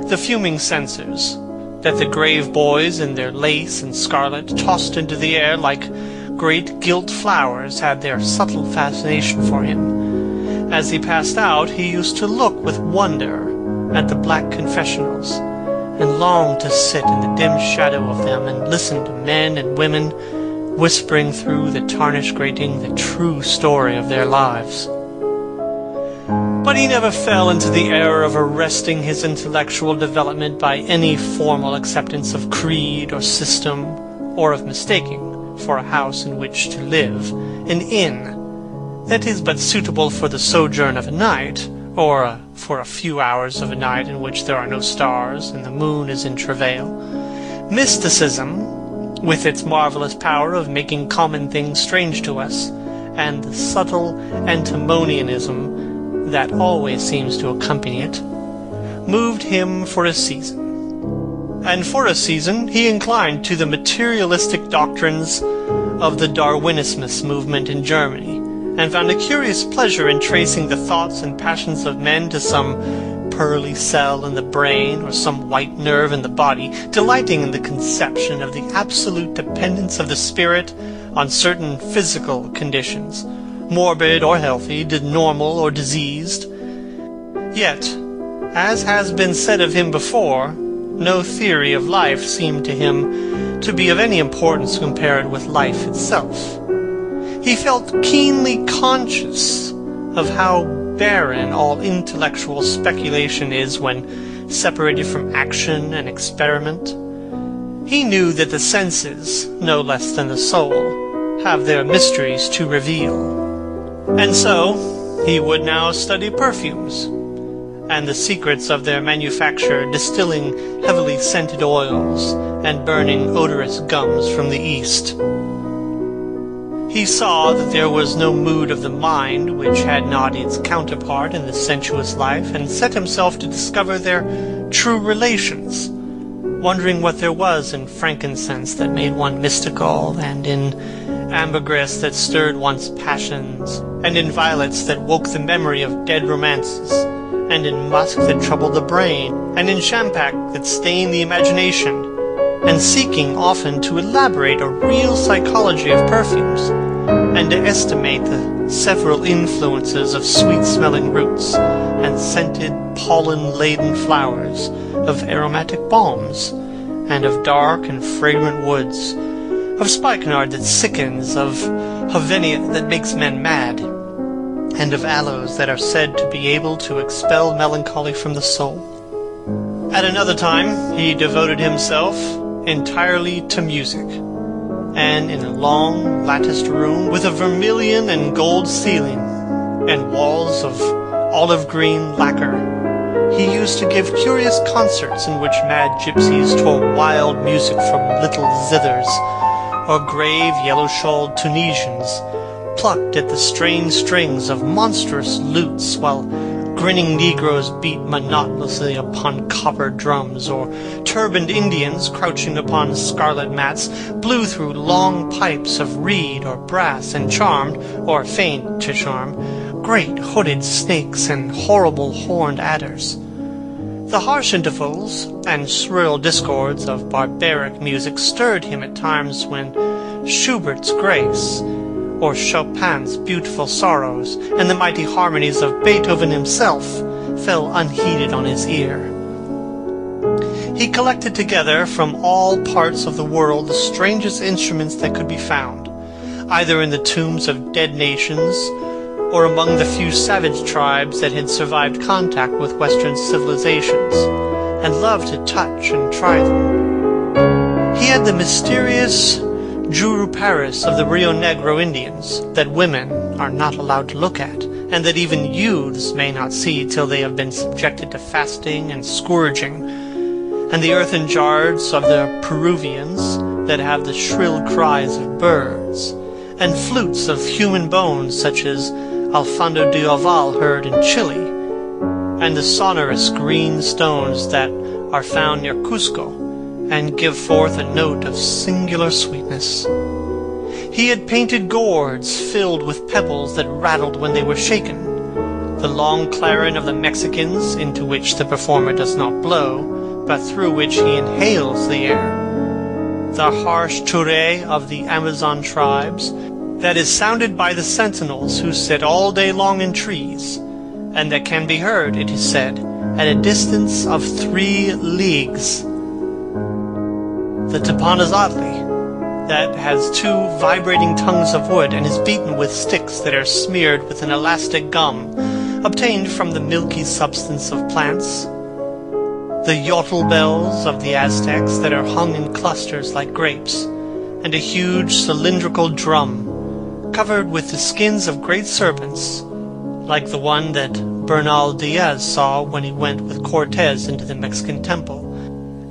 the fuming censers, that the grave boys in their lace and scarlet tossed into the air like great gilt flowers had their subtle fascination for him. As he passed out, he used to look with wonder at the black confessionals, and long to sit in the dim shadow of them and listen to men and women whispering through the tarnished grating the true story of their lives. But he never fell into the error of arresting his intellectual development by any formal acceptance of creed or system, or of mistaking for a house in which to live an inn that is but suitable for the sojourn of a night, or for a few hours of a night in which there are no stars and the moon is in travail. Mysticism, with its marvelous power of making common things strange to us, and the subtle antinomianism that always seems to accompany it, moved him for a season. And for a season he inclined to the materialistic doctrines of the Darwinismus movement in Germany, and found a curious pleasure in tracing the thoughts and passions of men to some pearly cell in the brain or some white nerve in the body, delighting in the conception of the absolute dependence of the spirit on certain physical conditions, morbid or healthy, normal or diseased. Yet, as has been said of him before, no theory of life seemed to him to be of any importance compared with life itself. He felt keenly conscious of how barren all intellectual speculation is when separated from action and experiment. He knew that the senses, no less than the soul, have their mysteries to reveal. And so he would now study perfumes, and the secrets of their manufacture, distilling heavily scented oils and burning odorous gums from the East. He saw that there was no mood of the mind which had not its counterpart in the sensuous life, and set himself to discover their true relations, wondering what there was in frankincense that made one mystical, and in ambergris that stirred one's passions, and in violets that woke the memory of dead romances, and in musk that troubled the brain, and in champak that stained the imagination, and seeking often to elaborate a real psychology of perfumes, and to estimate the several influences of sweet-smelling roots and scented, pollen-laden flowers, of aromatic balms, and of dark and fragrant woods, of spikenard that sickens, of Hovenia that makes men mad, and of aloes that are said to be able to expel melancholy from the soul. At another time he devoted himself entirely to music, and in a long latticed room with a vermilion and gold ceiling and walls of olive green lacquer, he used to give curious concerts in which mad gypsies tore wild music from little zithers, or grave yellow-shawled Tunisians plucked at the strained strings of monstrous lutes, while grinning Negroes beat monotonously upon copper drums, or turbaned Indians, crouching upon scarlet mats, blew through long pipes of reed or brass, and charmed, or feigned to charm, great hooded snakes and horrible horned adders. The harsh intervals and shrill discords of barbaric music stirred him at times when Schubert's Grace, or Chopin's Beautiful Sorrows, and the mighty harmonies of Beethoven himself fell unheeded on his ear. He collected together from all parts of the world the strangest instruments that could be found, either in the tombs of dead nations, or among the few savage tribes that had survived contact with Western civilizations, and loved to touch and try them. He had the mysterious Juruparis of the Rio Negro Indians, that women are not allowed to look at, and that even youths may not see till they have been subjected to fasting and scourging, and the earthen jars of the Peruvians that have the shrill cries of birds, and flutes of human bones such as Alfando de Oval heard in Chile, and the sonorous green stones that are found near Cusco, and give forth a note of singular sweetness. He had painted gourds filled with pebbles that rattled when they were shaken, the long clarin of the Mexicans, into which the performer does not blow, but through which he inhales the air, the harsh ture of the Amazon tribes, that is sounded by the sentinels who sit all day long in trees, and that can be heard, it is said, at a distance of 3 leagues. The Teponaztli, that has 2 vibrating tongues of wood and is beaten with sticks that are smeared with an elastic gum, obtained from the milky substance of plants. The yotl bells of the Aztecs that are hung in clusters like grapes, and a huge cylindrical drum, covered with the skins of great serpents, like the one that Bernal Diaz saw when he went with Cortez into the Mexican temple,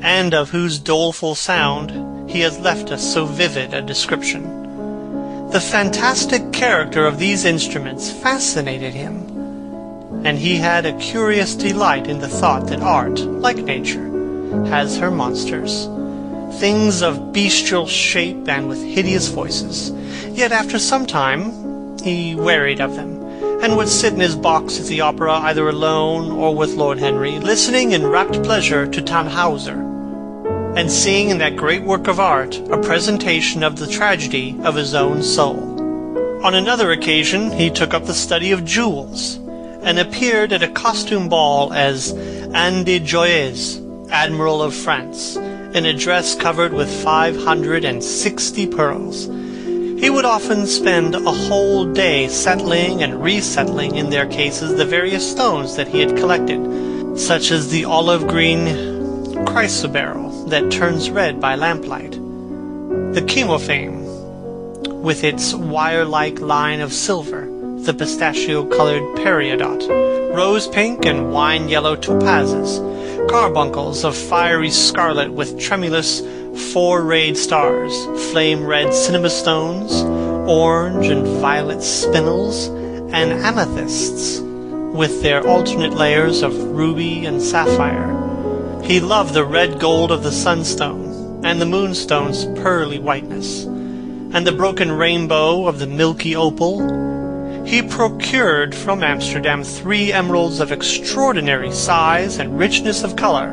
and of whose doleful sound he has left us so vivid a description. The fantastic character of these instruments fascinated him, and he had a curious delight in the thought that art, like nature, has her monsters, things of bestial shape and with hideous voices. Yet after some time he wearied of them, and would sit in his box at the opera either alone or with Lord Henry, listening in rapt pleasure to Tannhauser, and seeing in that great work of art a presentation of the tragedy of his own soul. On another occasion he took up the study of jewels, and appeared at a costume ball as Anne de Joyeuse, Admiral of France, in a dress covered with 560 pearls. He would often spend a whole day settling and resettling in their cases the various stones that he had collected, such as the olive-green chrysoberyl that turns red by lamplight, the chemophane with its wire-like line of silver, the pistachio-colored periodot, rose-pink and wine-yellow topazes, carbuncles of fiery scarlet with tremulous 4-rayed stars, flame-red cinema stones, orange and violet spinels, and amethysts, with their alternate layers of ruby and sapphire. He loved the red gold of the sunstone, and the moonstone's pearly whiteness, and the broken rainbow of the milky opal. He procured from Amsterdam 3 emeralds of extraordinary size and richness of color,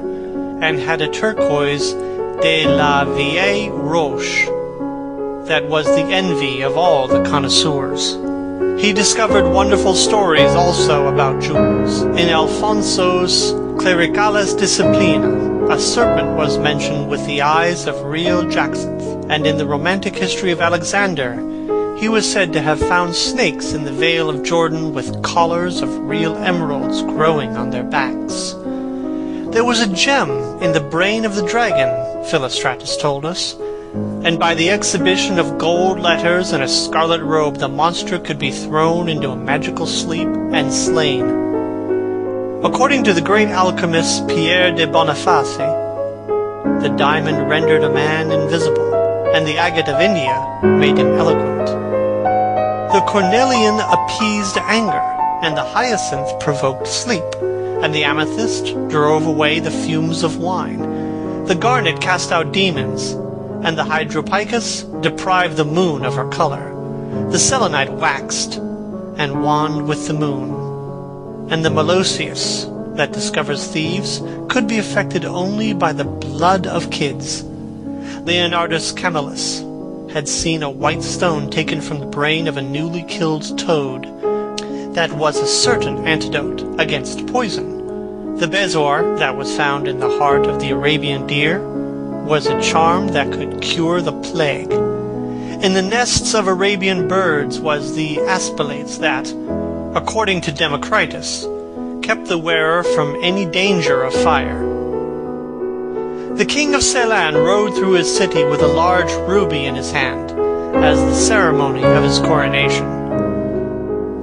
and had a turquoise de la Vieille Roche that was the envy of all the connoisseurs. He discovered wonderful stories also about jewels. In Alfonso's Clericales Disciplina, a serpent was mentioned with the eyes of real jacinth, and in the romantic history of Alexander, he was said to have found snakes in the Vale of Jordan with collars of real emeralds growing on their backs. There was a gem in the brain of the dragon, Philostratus told us, and by the exhibition of gold letters and a scarlet robe the monster could be thrown into a magical sleep and slain. According to the great alchemist Pierre de Boniface, the diamond rendered a man invisible, and the agate of India made him eloquent. The cornelian appeased anger, and the hyacinth provoked sleep, and the amethyst drove away the fumes of wine. The garnet cast out demons, and the hydropicus deprived the moon of her color. The selenite waxed and waned with the moon, and the meloceus that discovers thieves could be affected only by the blood of kids. Leonardus Camillus had seen a white stone taken from the brain of a newly killed toad that was a certain antidote against poison. The bezoar that was found in the heart of the Arabian deer was a charm that could cure the plague. In the nests of Arabian birds was the aspilates that, according to Democritus, kept the wearer from any danger of fire. The king of Ceylon rode through his city with a large ruby in his hand, as the ceremony of his coronation.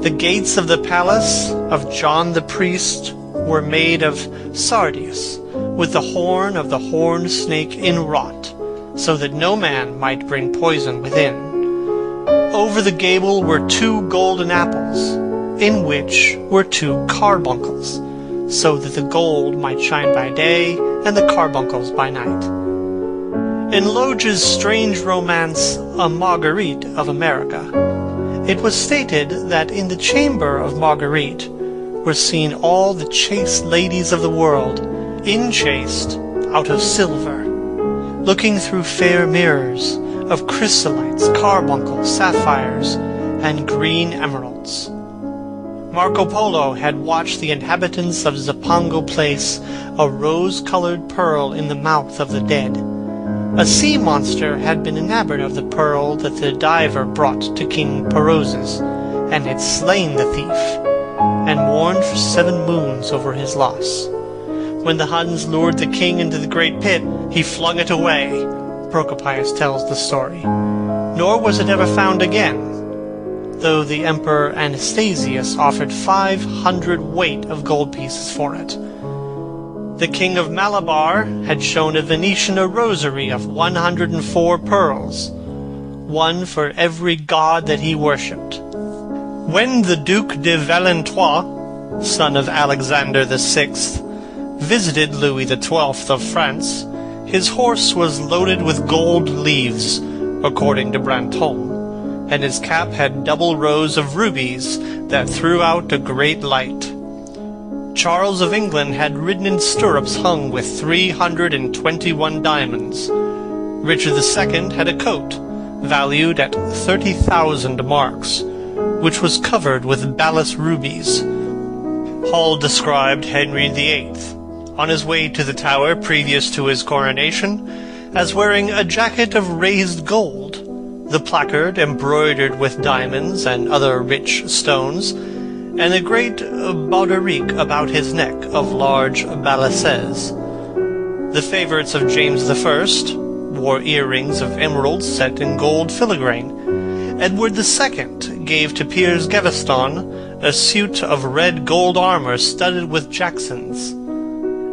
The gates of the palace of John the priest were made of sardius, with the horn of the horned snake inwrought, so that no man might bring poison within. Over the gable were 2 golden apples, in which were 2 carbuncles, so that the gold might shine by day and the carbuncles by night. In Loge's strange romance, A Marguerite of America, it was stated that in the chamber of Marguerite were seen all the chaste ladies of the world, enchased out of silver, looking through fair mirrors of chrysolites, carbuncles, sapphires, and green emeralds. Marco Polo had watched the inhabitants of Zapango place a rose-colored pearl in the mouth of the dead. A sea monster had been enamored of the pearl that the diver brought to King Perozes, and had slain the thief, and mourned for 7 moons over his loss. When the Huns lured the king into the great pit, he flung it away, Procopius tells the story. Nor was it ever found again, though the Emperor Anastasius offered 500 weight of gold pieces for it. The King of Malabar had shown a Venetian a rosary of 104 pearls, one for every god that he worshipped. When the Duc de Valentinois, son of Alexander VI, visited Louis XII of France, his horse was loaded with gold leaves, according to Brantome, and his cap had double rows of rubies that threw out a great light. Charles of England had ridden in stirrups hung with 321 diamonds. Richard II had a coat, valued at 30,000 marks, which was covered with balas rubies. Hall described Henry VIII, on his way to the Tower previous to his coronation, as wearing a jacket of raised gold, the placard embroidered with diamonds and other rich stones, and a great baldric about his neck of large balases. The favorites of James I wore earrings of emeralds set in gold filigrane. Edward II gave to Piers Gaveston a suit of red gold armor studded with jacksons,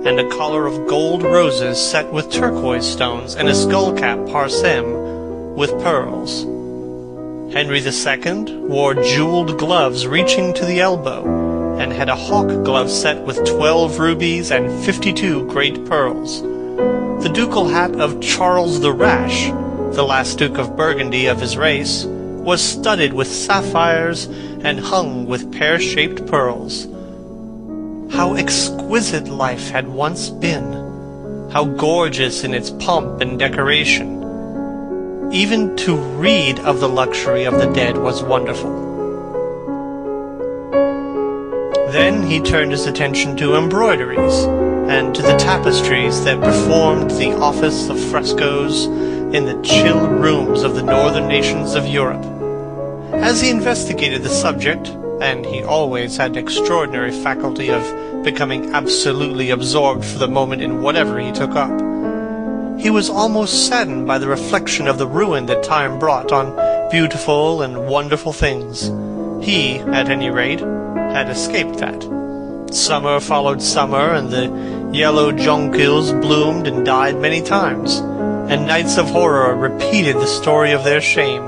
and a collar of gold roses set with turquoise stones, and a skull-cap parsem with pearls. Henry II wore jeweled gloves reaching to the elbow, and had a hawk glove set with 12 rubies and 52 great pearls. The ducal hat of Charles the Rash, the last Duke of Burgundy of his race, was studded with sapphires and hung with pear-shaped pearls. How exquisite life had once been! How gorgeous in its pomp and decoration! Even to read of the luxury of the dead was wonderful. Then he turned his attention to embroideries, and to the tapestries that performed the office of frescoes in the chill rooms of the northern nations of Europe. As he investigated the subject, and he always had an extraordinary faculty of becoming absolutely absorbed for the moment in whatever he took up, he was almost saddened by the reflection of the ruin that time brought on beautiful and wonderful things. He, at any rate, had escaped that. Summer followed summer, and the yellow jonquils bloomed and died many times, and nights of horror repeated the story of their shame.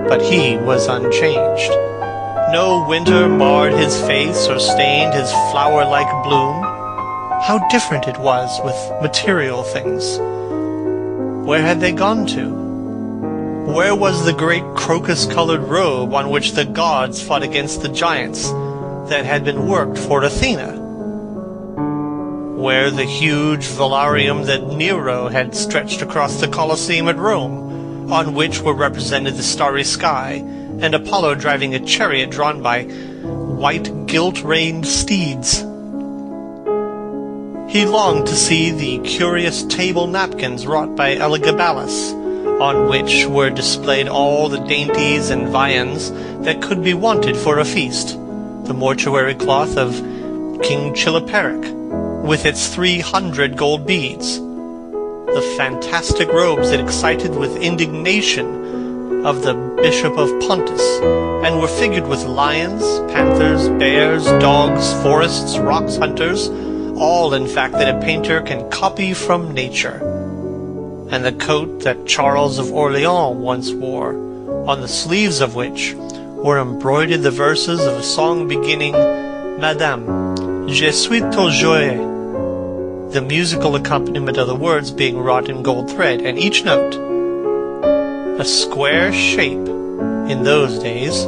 But he was unchanged. No winter marred his face or stained his flower-like bloom. How different it was with material things. Where had they gone to? Where was the great crocus-colored robe on which the gods fought against the giants that had been worked for Athena? Where the huge velarium that Nero had stretched across the Colosseum at Rome, on which were represented the starry sky, and Apollo driving a chariot drawn by white gilt-reined steeds? He longed to see the curious table napkins wrought by Elagabalus, on which were displayed all the dainties and viands that could be wanted for a feast, the mortuary cloth of King Chilperic, with its 300 gold beads, the fantastic robes that excited with indignation of the Bishop of Pontus, and were figured with lions, panthers, bears, dogs, forests, rocks, hunters, all in fact that a painter can copy from nature. And the coat that Charles of Orleans once wore, on the sleeves of which were embroidered the verses of a song beginning, Madame, je suis ton jouet, the musical accompaniment of the words being wrought in gold thread, and each note a square shape in those days,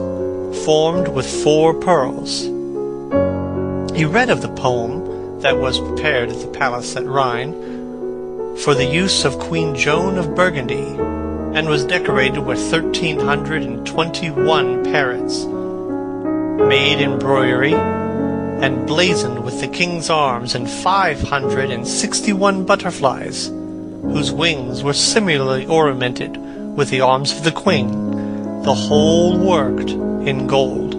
formed with 4 pearls. He read of the poem that was prepared at the palace at Rheims for the use of Queen Joan of Burgundy, and was decorated with 1,321 parrots, made in embroidery, and blazoned with the king's arms, and 561 butterflies, whose wings were similarly ornamented with the arms of the queen, the whole worked in gold.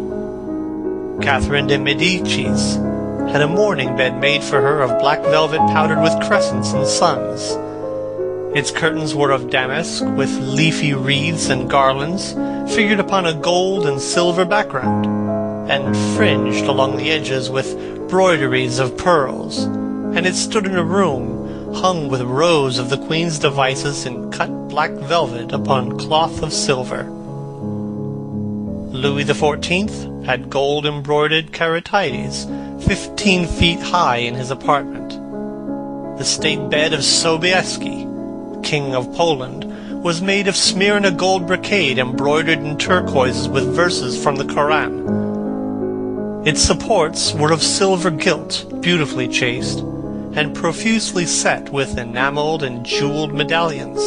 Catherine de Medicis had a mourning bed made for her of black velvet powdered with crescents and suns. Its curtains were of damask, with leafy wreaths and garlands figured upon a gold and silver background, and fringed along the edges with broideries of pearls, and it stood in a room hung with rows of the queen's devices in cut black velvet upon cloth of silver. Louis XIV had gold-embroidered caryatides 15 feet high in his apartment. The state bed of Sobieski, King of Poland, was made of Smyrna gold brocade embroidered in turquoises with verses from the Koran. Its supports were of silver gilt, beautifully chased, and profusely set with enameled and jeweled medallions.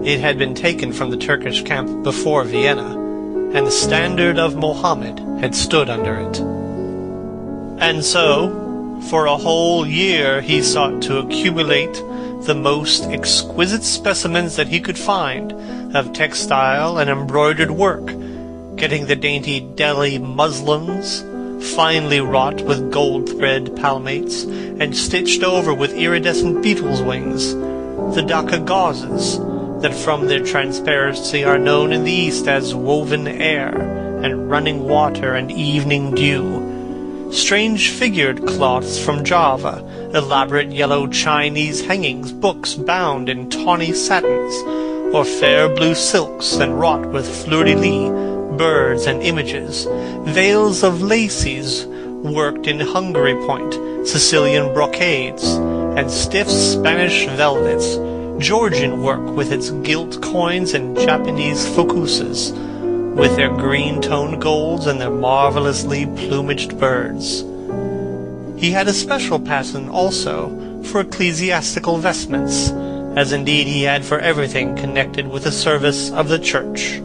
It had been taken from the Turkish camp before Vienna, and the standard of Mohammed had stood under it. And so, for a whole year he sought to accumulate the most exquisite specimens that he could find of textile and embroidered work, getting the dainty Delhi muslins, finely wrought with gold thread palmates, and stitched over with iridescent beetles' wings, the Dhaka gauzes, that from their transparency are known in the East as woven air, and running water, and evening dew, strange figured cloths from Java, elaborate yellow Chinese hangings, books bound in tawny satins, or fair blue silks and wrought with fleur-de-lis, birds and images, veils of laces worked in Hungary point, Sicilian brocades, and stiff Spanish velvets, Georgian work with its gilt coins, and Japanese focuses, with their green-toned golds and their marvelously plumaged birds. He had a special pattern also for ecclesiastical vestments, as indeed he had for everything connected with the service of the church.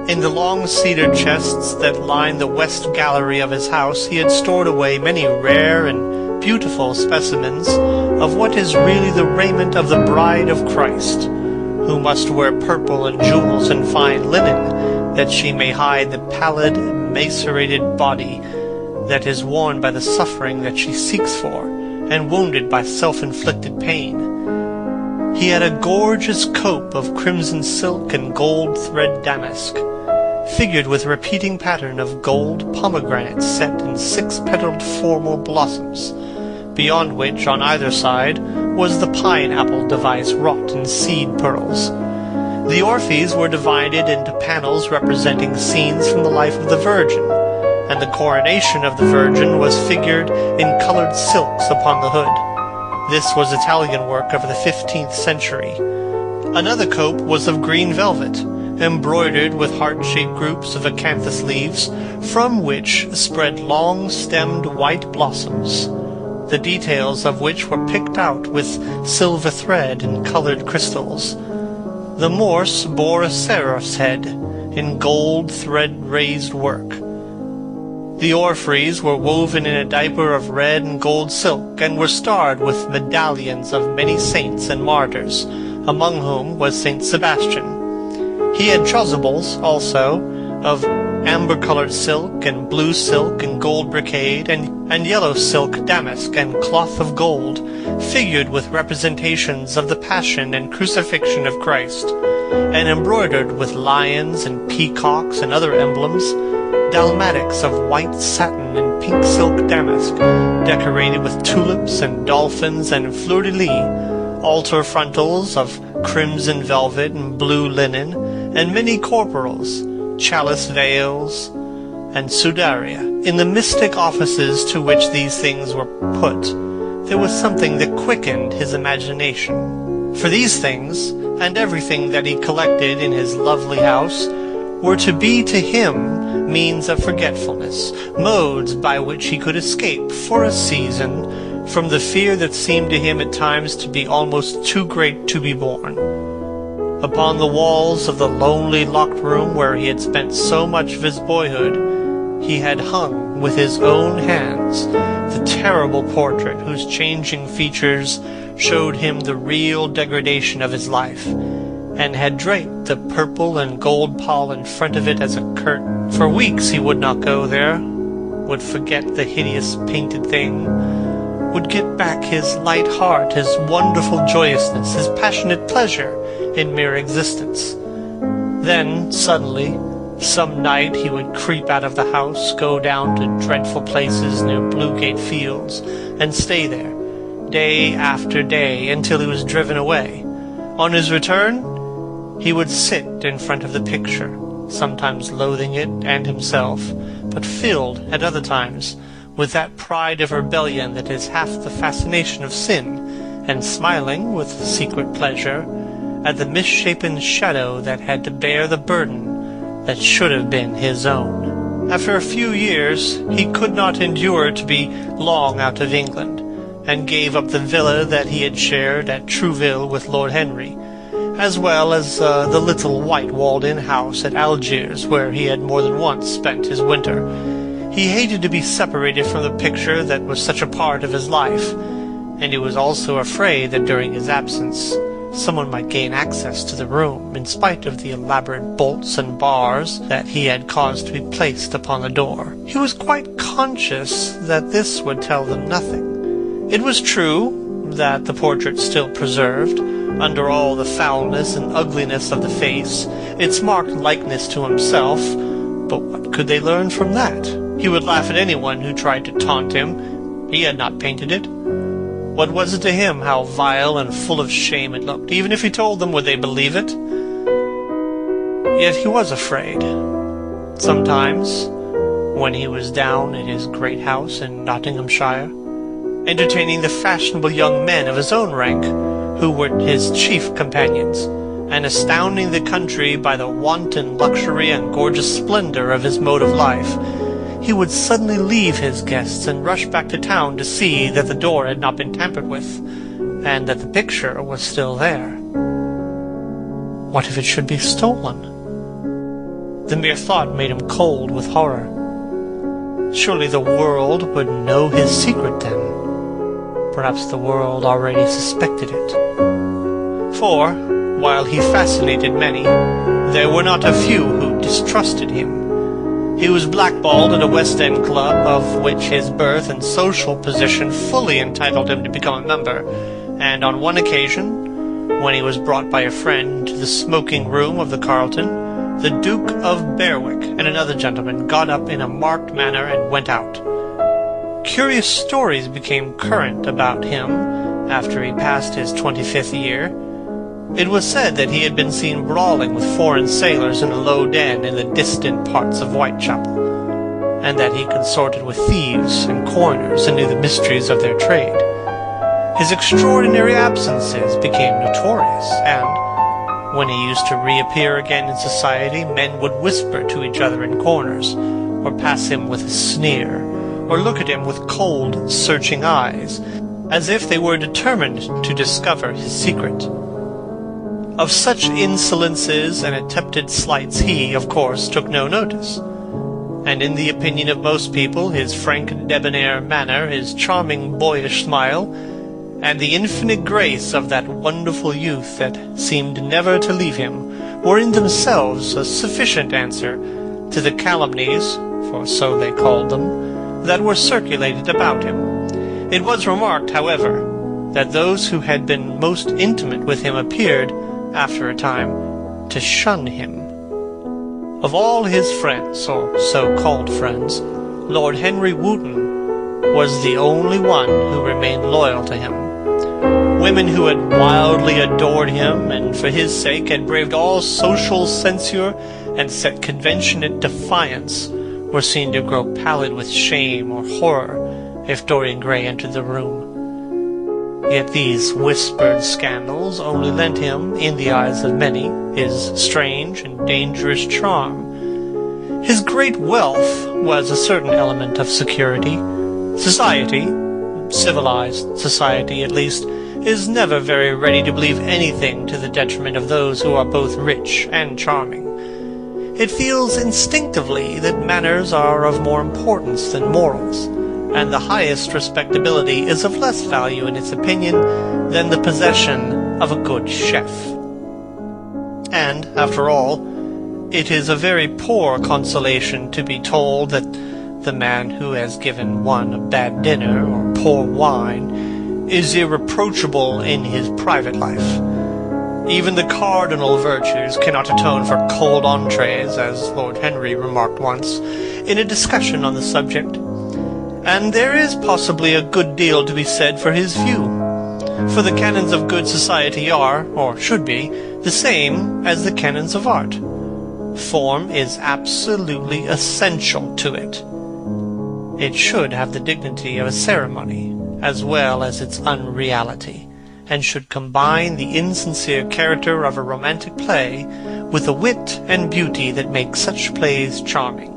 In the long cedar chests that lined the west gallery of his house he had stored away many rare and beautiful specimens of what is really the raiment of the bride of Christ, who must wear purple and jewels and fine linen, that she may hide the pallid, macerated body that is worn by the suffering that she seeks for, and wounded by self-inflicted pain. He had a gorgeous cope of crimson silk and gold thread damask, figured with a repeating pattern of gold pomegranates set in 6-petaled formal blossoms, beyond which, on either side, was the pineapple device wrought in seed pearls. The orphreys were divided into panels representing scenes from the life of the Virgin, and the coronation of the Virgin was figured in colored silks upon the hood. This was Italian work of the 15th century. Another cope was of green velvet, embroidered with heart-shaped groups of acanthus leaves, from which spread long-stemmed white blossoms, the details of which were picked out with silver thread and colored crystals. The morse bore a seraph's head in gold thread-raised work. The orphreys were woven in a diaper of red and gold silk, and were starred with medallions of many saints and martyrs, among whom was Saint Sebastian. He had chasubles, also, of amber-colored silk and blue silk and gold brocade, and yellow silk damask and cloth of gold, figured with representations of the Passion and Crucifixion of Christ, and embroidered with lions and peacocks and other emblems, dalmatics of white satin and pink silk damask, decorated with tulips and dolphins and fleur-de-lis, altar frontals of crimson velvet and blue linen, and many corporals, chalice veils, and sudaria. In the mystic offices to which these things were put, there was something that quickened his imagination. For these things, and everything that he collected in his lovely house, were to be to him means of forgetfulness, modes by which he could escape for a season from the fear that seemed to him at times to be almost too great to be borne. Upon the walls of the lonely locked room where he had spent so much of his boyhood, he had hung with his own hands the terrible portrait whose changing features showed him the real degradation of his life, and had draped the purple and gold pall in front of it as a curtain. For weeks he would not go there, would forget the hideous painted thing, would get back his light heart, his wonderful joyousness, his passionate pleasure in mere existence. Then, suddenly, some night he would creep out of the house, go down to dreadful places near Bluegate Fields, and stay there, day after day, until he was driven away. On his return, he would sit in front of the picture, sometimes loathing it and himself, but filled, at other times, with that pride of rebellion that is half the fascination of sin, and smiling with secret pleasure at the misshapen shadow that had to bear the burden that should have been his own. After a few years, he could not endure to be long out of England, and gave up the villa that he had shared at Trouville with Lord Henry, as well as the little white-walled-in house at Algiers, where he had more than once spent his winter. He hated to be separated from the picture that was such a part of his life, and he was also afraid that during his absence someone might gain access to the room, in spite of the elaborate bolts and bars that he had caused to be placed upon the door. He was quite conscious that this would tell them nothing. It was true that the portrait still preserved, under all the foulness and ugliness of the face, its marked likeness to himself, but what could they learn from that? He would laugh at anyone who tried to taunt him. He had not painted it. What was it to him how vile and full of shame it looked? Even if he told them, would they believe it? Yet he was afraid. Sometimes, when he was down at his great house in Nottinghamshire, entertaining the fashionable young men of his own rank, who were his chief companions, and astounding the country by the wanton luxury and gorgeous splendor of his mode of life, he would suddenly leave his guests and rush back to town to see that the door had not been tampered with, and that the picture was still there. What if it should be stolen? The mere thought made him cold with horror. Surely the world would know his secret then. Perhaps the world already suspected it. For, while he fascinated many, there were not a few who distrusted him. He was blackballed at a West End club, of which his birth and social position fully entitled him to become a member, and on one occasion, when he was brought by a friend to the smoking room of the Carlton, the Duke of Berwick and another gentleman got up in a marked manner and went out. Curious stories became current about him after he passed his 25th year. It was said that he had been seen brawling with foreign sailors in a low den in the distant parts of Whitechapel, and that he consorted with thieves and coiners and knew the mysteries of their trade. His extraordinary absences became notorious, and when he used to reappear again in society, men would whisper to each other in corners, or pass him with a sneer, or look at him with cold, searching eyes, as if they were determined to discover his secret. Of such insolences and attempted slights he, of course, took no notice, and in the opinion of most people his frank debonair manner, his charming boyish smile, and the infinite grace of that wonderful youth that seemed never to leave him, were in themselves a sufficient answer to the calumnies, for so they called them, that were circulated about him. It was remarked, however, that those who had been most intimate with him appeared, after a time, to shun him. Of all his friends, or so-called friends, Lord Henry Wotton was the only one who remained loyal to him. Women who had wildly adored him, and for his sake had braved all social censure and set convention at defiance, were seen to grow pallid with shame or horror if Dorian Gray entered the room. Yet these whispered scandals only lent him, in the eyes of many, his strange and dangerous charm. His great wealth was a certain element of security. Society, civilized society at least, is never very ready to believe anything to the detriment of those who are both rich and charming. It feels instinctively that manners are of more importance than morals, and the highest respectability is of less value in its opinion than the possession of a good chef. And, after all, it is a very poor consolation to be told that the man who has given one a bad dinner or poor wine is irreproachable in his private life. Even the cardinal virtues cannot atone for cold entrees, as Lord Henry remarked once in a discussion on the subject. And there is possibly a good deal to be said for his view, for the canons of good society are, or should be, the same as the canons of art. Form is absolutely essential to it. It should have the dignity of a ceremony, as well as its unreality, and should combine the insincere character of a romantic play with the wit and beauty that make such plays charming.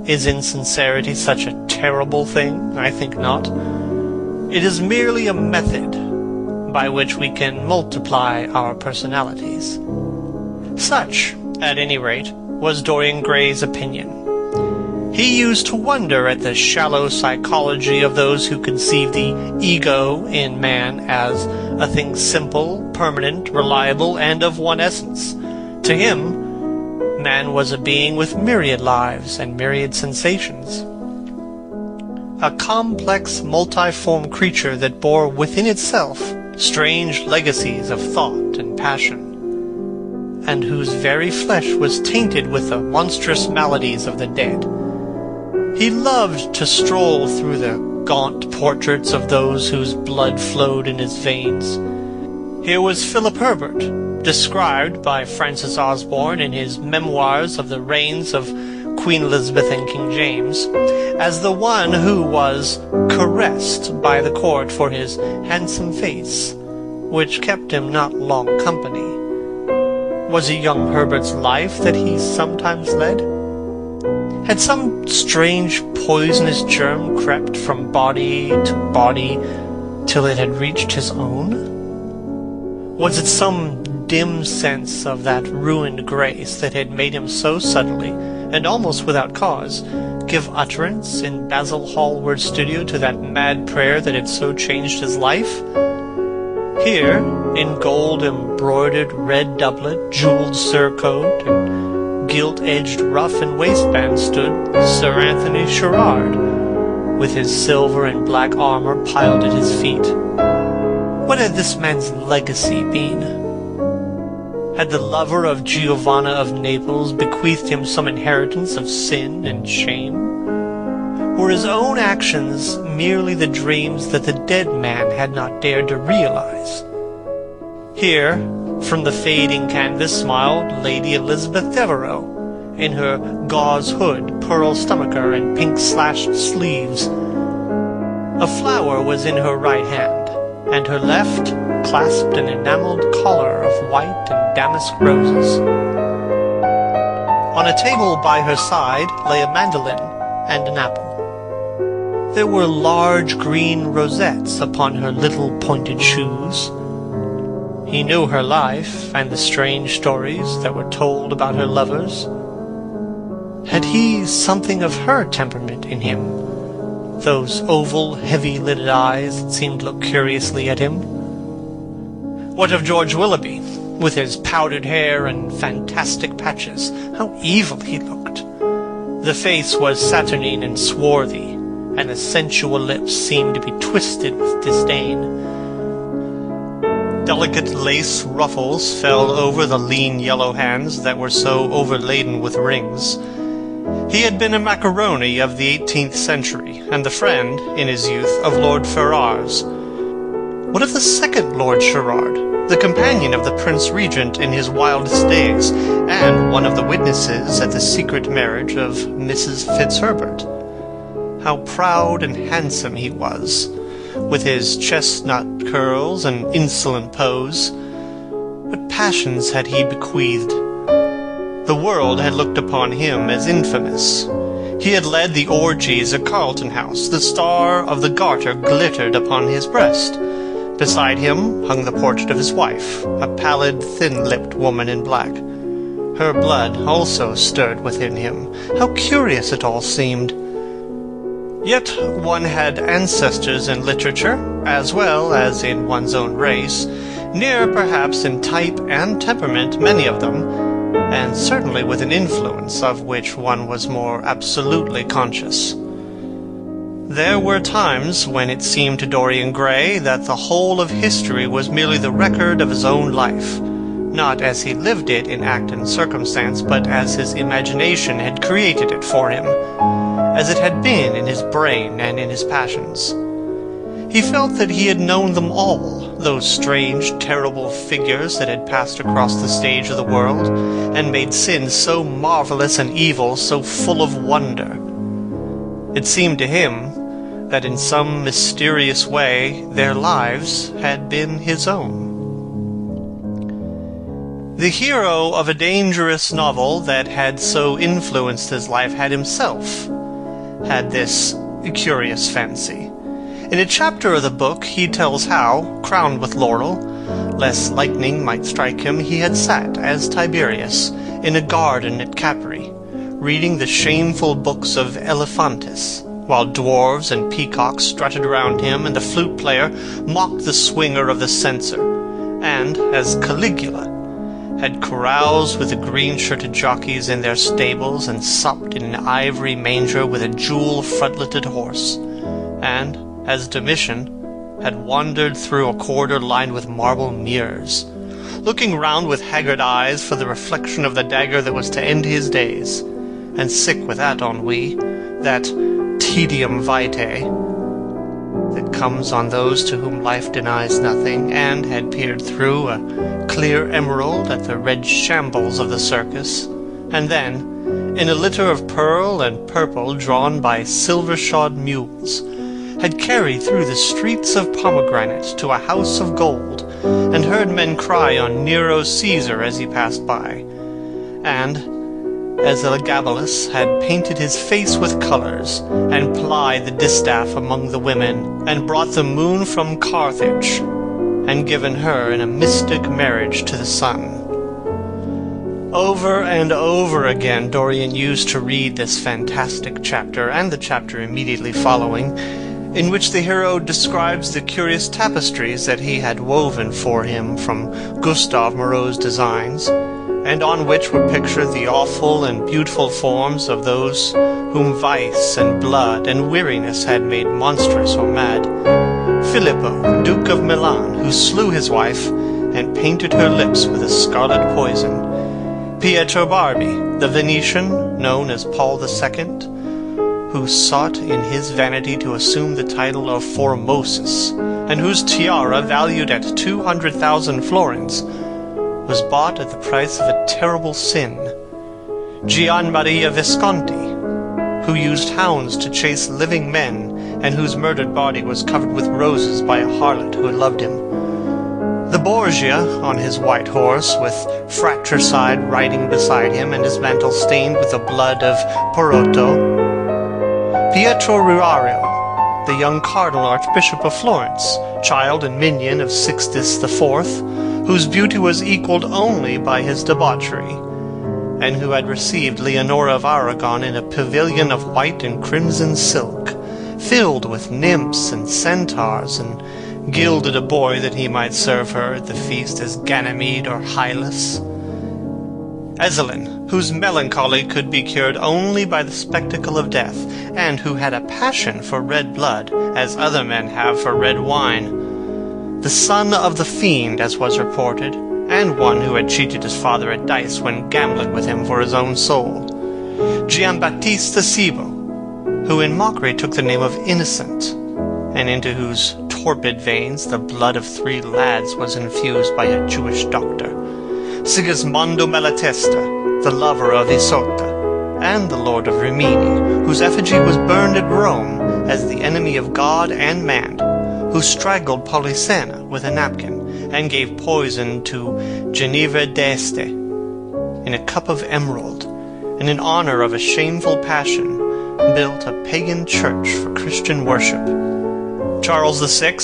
Is insincerity such a terrible thing? I think not. It is merely a method by which we can multiply our personalities. Such, at any rate, was Dorian Gray's opinion. He used to wonder at the shallow psychology of those who conceive the ego in man as a thing simple, permanent, reliable, and of one essence. To him, man was a being with myriad lives and myriad sensations. A complex, multiform creature that bore within itself strange legacies of thought and passion, and whose very flesh was tainted with the monstrous maladies of the dead. He loved to stroll through the gaunt portraits of those whose blood flowed in his veins. Here was Philip Herbert, described by Francis Osborne in his Memoirs of the Reigns of Queen Elizabeth and King James, as the one who was caressed by the court for his handsome face, which kept him not long company. Was it young Herbert's life that he sometimes led? Had some strange poisonous germ crept from body to body till it had reached his own? Was it some dim sense of that ruined grace that had made him so suddenly, and almost without cause, give utterance in Basil Hallward's studio to that mad prayer that had so changed his life? Here, in gold-embroidered red doublet, jewelled surcoat, and gilt-edged ruff and waistband stood Sir Anthony Sherard, with his silver and black armour piled at his feet. What had this man's legacy been? Had the lover of Giovanna of Naples bequeathed him some inheritance of sin and shame? Were his own actions merely the dreams that the dead man had not dared to realize? Here, from the fading canvas, smiled Lady Elizabeth Devereux, in her gauze hood, pearl stomacher, and pink-slashed sleeves. A flower was in her right hand, and her left clasped an enameled collar of white and damask roses. On a table by her side lay a mandolin and an apple. There were large green rosettes upon her little pointed shoes. He knew her life and the strange stories that were told about her lovers. Had he something of her temperament in him? Those oval, heavy-lidded eyes that seemed to look curiously at him. What of George Willoughby, with his powdered hair and fantastic patches? How evil he looked! The face was saturnine and swarthy, and the sensual lips seemed to be twisted with disdain. Delicate lace ruffles fell over the lean yellow hands that were so overladen with rings. He had been a macaroni of the 18th century, and the friend, in his youth, of Lord Ferrars. What of the second Lord Sherard, the companion of the Prince Regent in his wildest days, and one of the witnesses at the secret marriage of Mrs. Fitzherbert? How proud and handsome he was, with his chestnut curls and insolent pose. What passions had he bequeathed? The world had looked upon him as infamous. He had led the orgies at Carlton House. The star of the Garter glittered upon his breast. Beside him hung the portrait of his wife, a pallid, thin-lipped woman in black. Her blood also stirred within him. How curious it all seemed! Yet one had ancestors in literature, as well as in one's own race, near perhaps in type and temperament, many of them, and certainly with an influence of which one was more absolutely conscious. There were times when it seemed to Dorian Gray that the whole of history was merely the record of his own life, not as he lived it in act and circumstance, but as his imagination had created it for him, as it had been in his brain and in his passions. He felt that he had known them all, those strange, terrible figures that had passed across the stage of the world, and made sin so marvelous and evil so full of wonder. It seemed to him that in some mysterious way their lives had been his own. The hero of a dangerous novel that had so influenced his life had himself had this curious fancy. In a chapter of the book he tells how, crowned with laurel, lest lightning might strike him, he had sat, as Tiberius, in a garden at Capri, reading the shameful books of Elephantis, while dwarves and peacocks strutted around him, and the flute-player mocked the swinger of the censer, and, as Caligula, had caroused with the green-shirted jockeys in their stables, and supped in an ivory manger with a jewel-frontleted horse, and, as Domitian, had wandered through a corridor lined with marble mirrors, looking round with haggard eyes for the reflection of the dagger that was to end his days, and sick with that ennui, that tedium vitae, that comes on those to whom life denies nothing, and had peered through a clear emerald at the red shambles of the circus, and then, in a litter of pearl and purple drawn by silver-shod mules, had carried through the streets of pomegranate to a house of gold, and heard men cry on Nero Caesar as he passed by, and, as Elagabalus had painted his face with colours, and plied the distaff among the women, and brought the moon from Carthage, and given her in a mystic marriage to the sun. Over and over again Dorian used to read this fantastic chapter, and the chapter immediately following, in which the hero describes the curious tapestries that he had woven for him from Gustave Moreau's designs, and on which were pictured the awful and beautiful forms of those whom vice and blood and weariness had made monstrous or mad. Filippo, Duke of Milan, who slew his wife and painted her lips with a scarlet poison. Pietro Barbi, the Venetian, known as Paul II, who sought in his vanity to assume the title of Formosus, and whose tiara, valued at 200,000 florins, was bought at the price of a terrible sin. Gian Maria Visconti, who used hounds to chase living men, and whose murdered body was covered with roses by a harlot who had loved him. The Borgia, on his white horse, with fratricide riding beside him, and his mantle stained with the blood of Porotto. Pietro Riario, the young Cardinal Archbishop of Florence, child and minion of Sixtus IV, whose beauty was equalled only by his debauchery, and who had received Leonora of Aragon in a pavilion of white and crimson silk, filled with nymphs and centaurs, and gilded a boy that he might serve her at the feast as Ganymede or Hylas. Ezelin, whose melancholy could be cured only by the spectacle of death, and who had a passion for red blood, as other men have for red wine. the son of the fiend, as was reported, and one who had cheated his father at dice when gambling with him for his own soul, Giambattista Cibo, who in mockery took the name of Innocent, and into whose torpid veins the blood of 3 lads was infused by a Jewish doctor, Sigismondo Malatesta, the lover of Isotta, and the Lord of Rimini, whose effigy was burned at Rome as the enemy of God and man, who strangled Polissena with a napkin, and gave poison to Ginevra d'Este in a cup of emerald, and in honor of a shameful passion built a pagan church for Christian worship. Charles VI,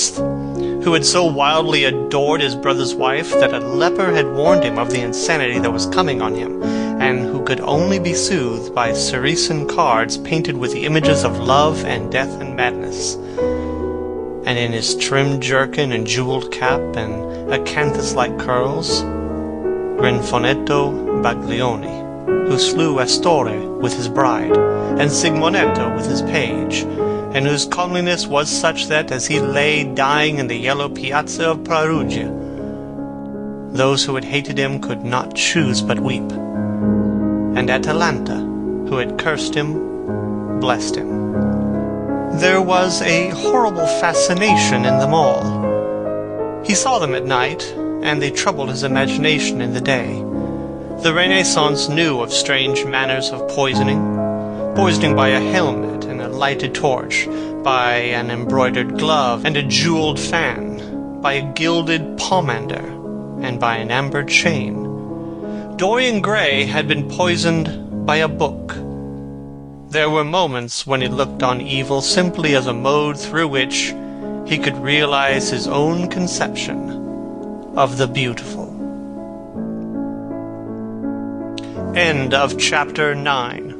who had so wildly adored his brother's wife that a leper had warned him of the insanity that was coming on him, and who could only be soothed by Saracen cards painted with the images of love and death and madness. And in his trimmed jerkin and jeweled cap and acanthus-like curls, Grinfonetto Baglioni, who slew Astore with his bride, and Sigmonetto with his page, and whose comeliness was such that, as he lay dying in the yellow piazza of Perugia, those who had hated him could not choose but weep, and Atalanta, who had cursed him, blessed him. There was a horrible fascination in them all. He saw them at night, and they troubled his imagination in the day. The Renaissance knew of strange manners of poisoning by a helmet and a lighted torch, by an embroidered glove and a jeweled fan, by a gilded pomander, and by an amber chain. Dorian Gray had been poisoned by a book. There were moments when he looked on evil simply as a mode through which he could realize his own conception of the beautiful. End of Chapter 9.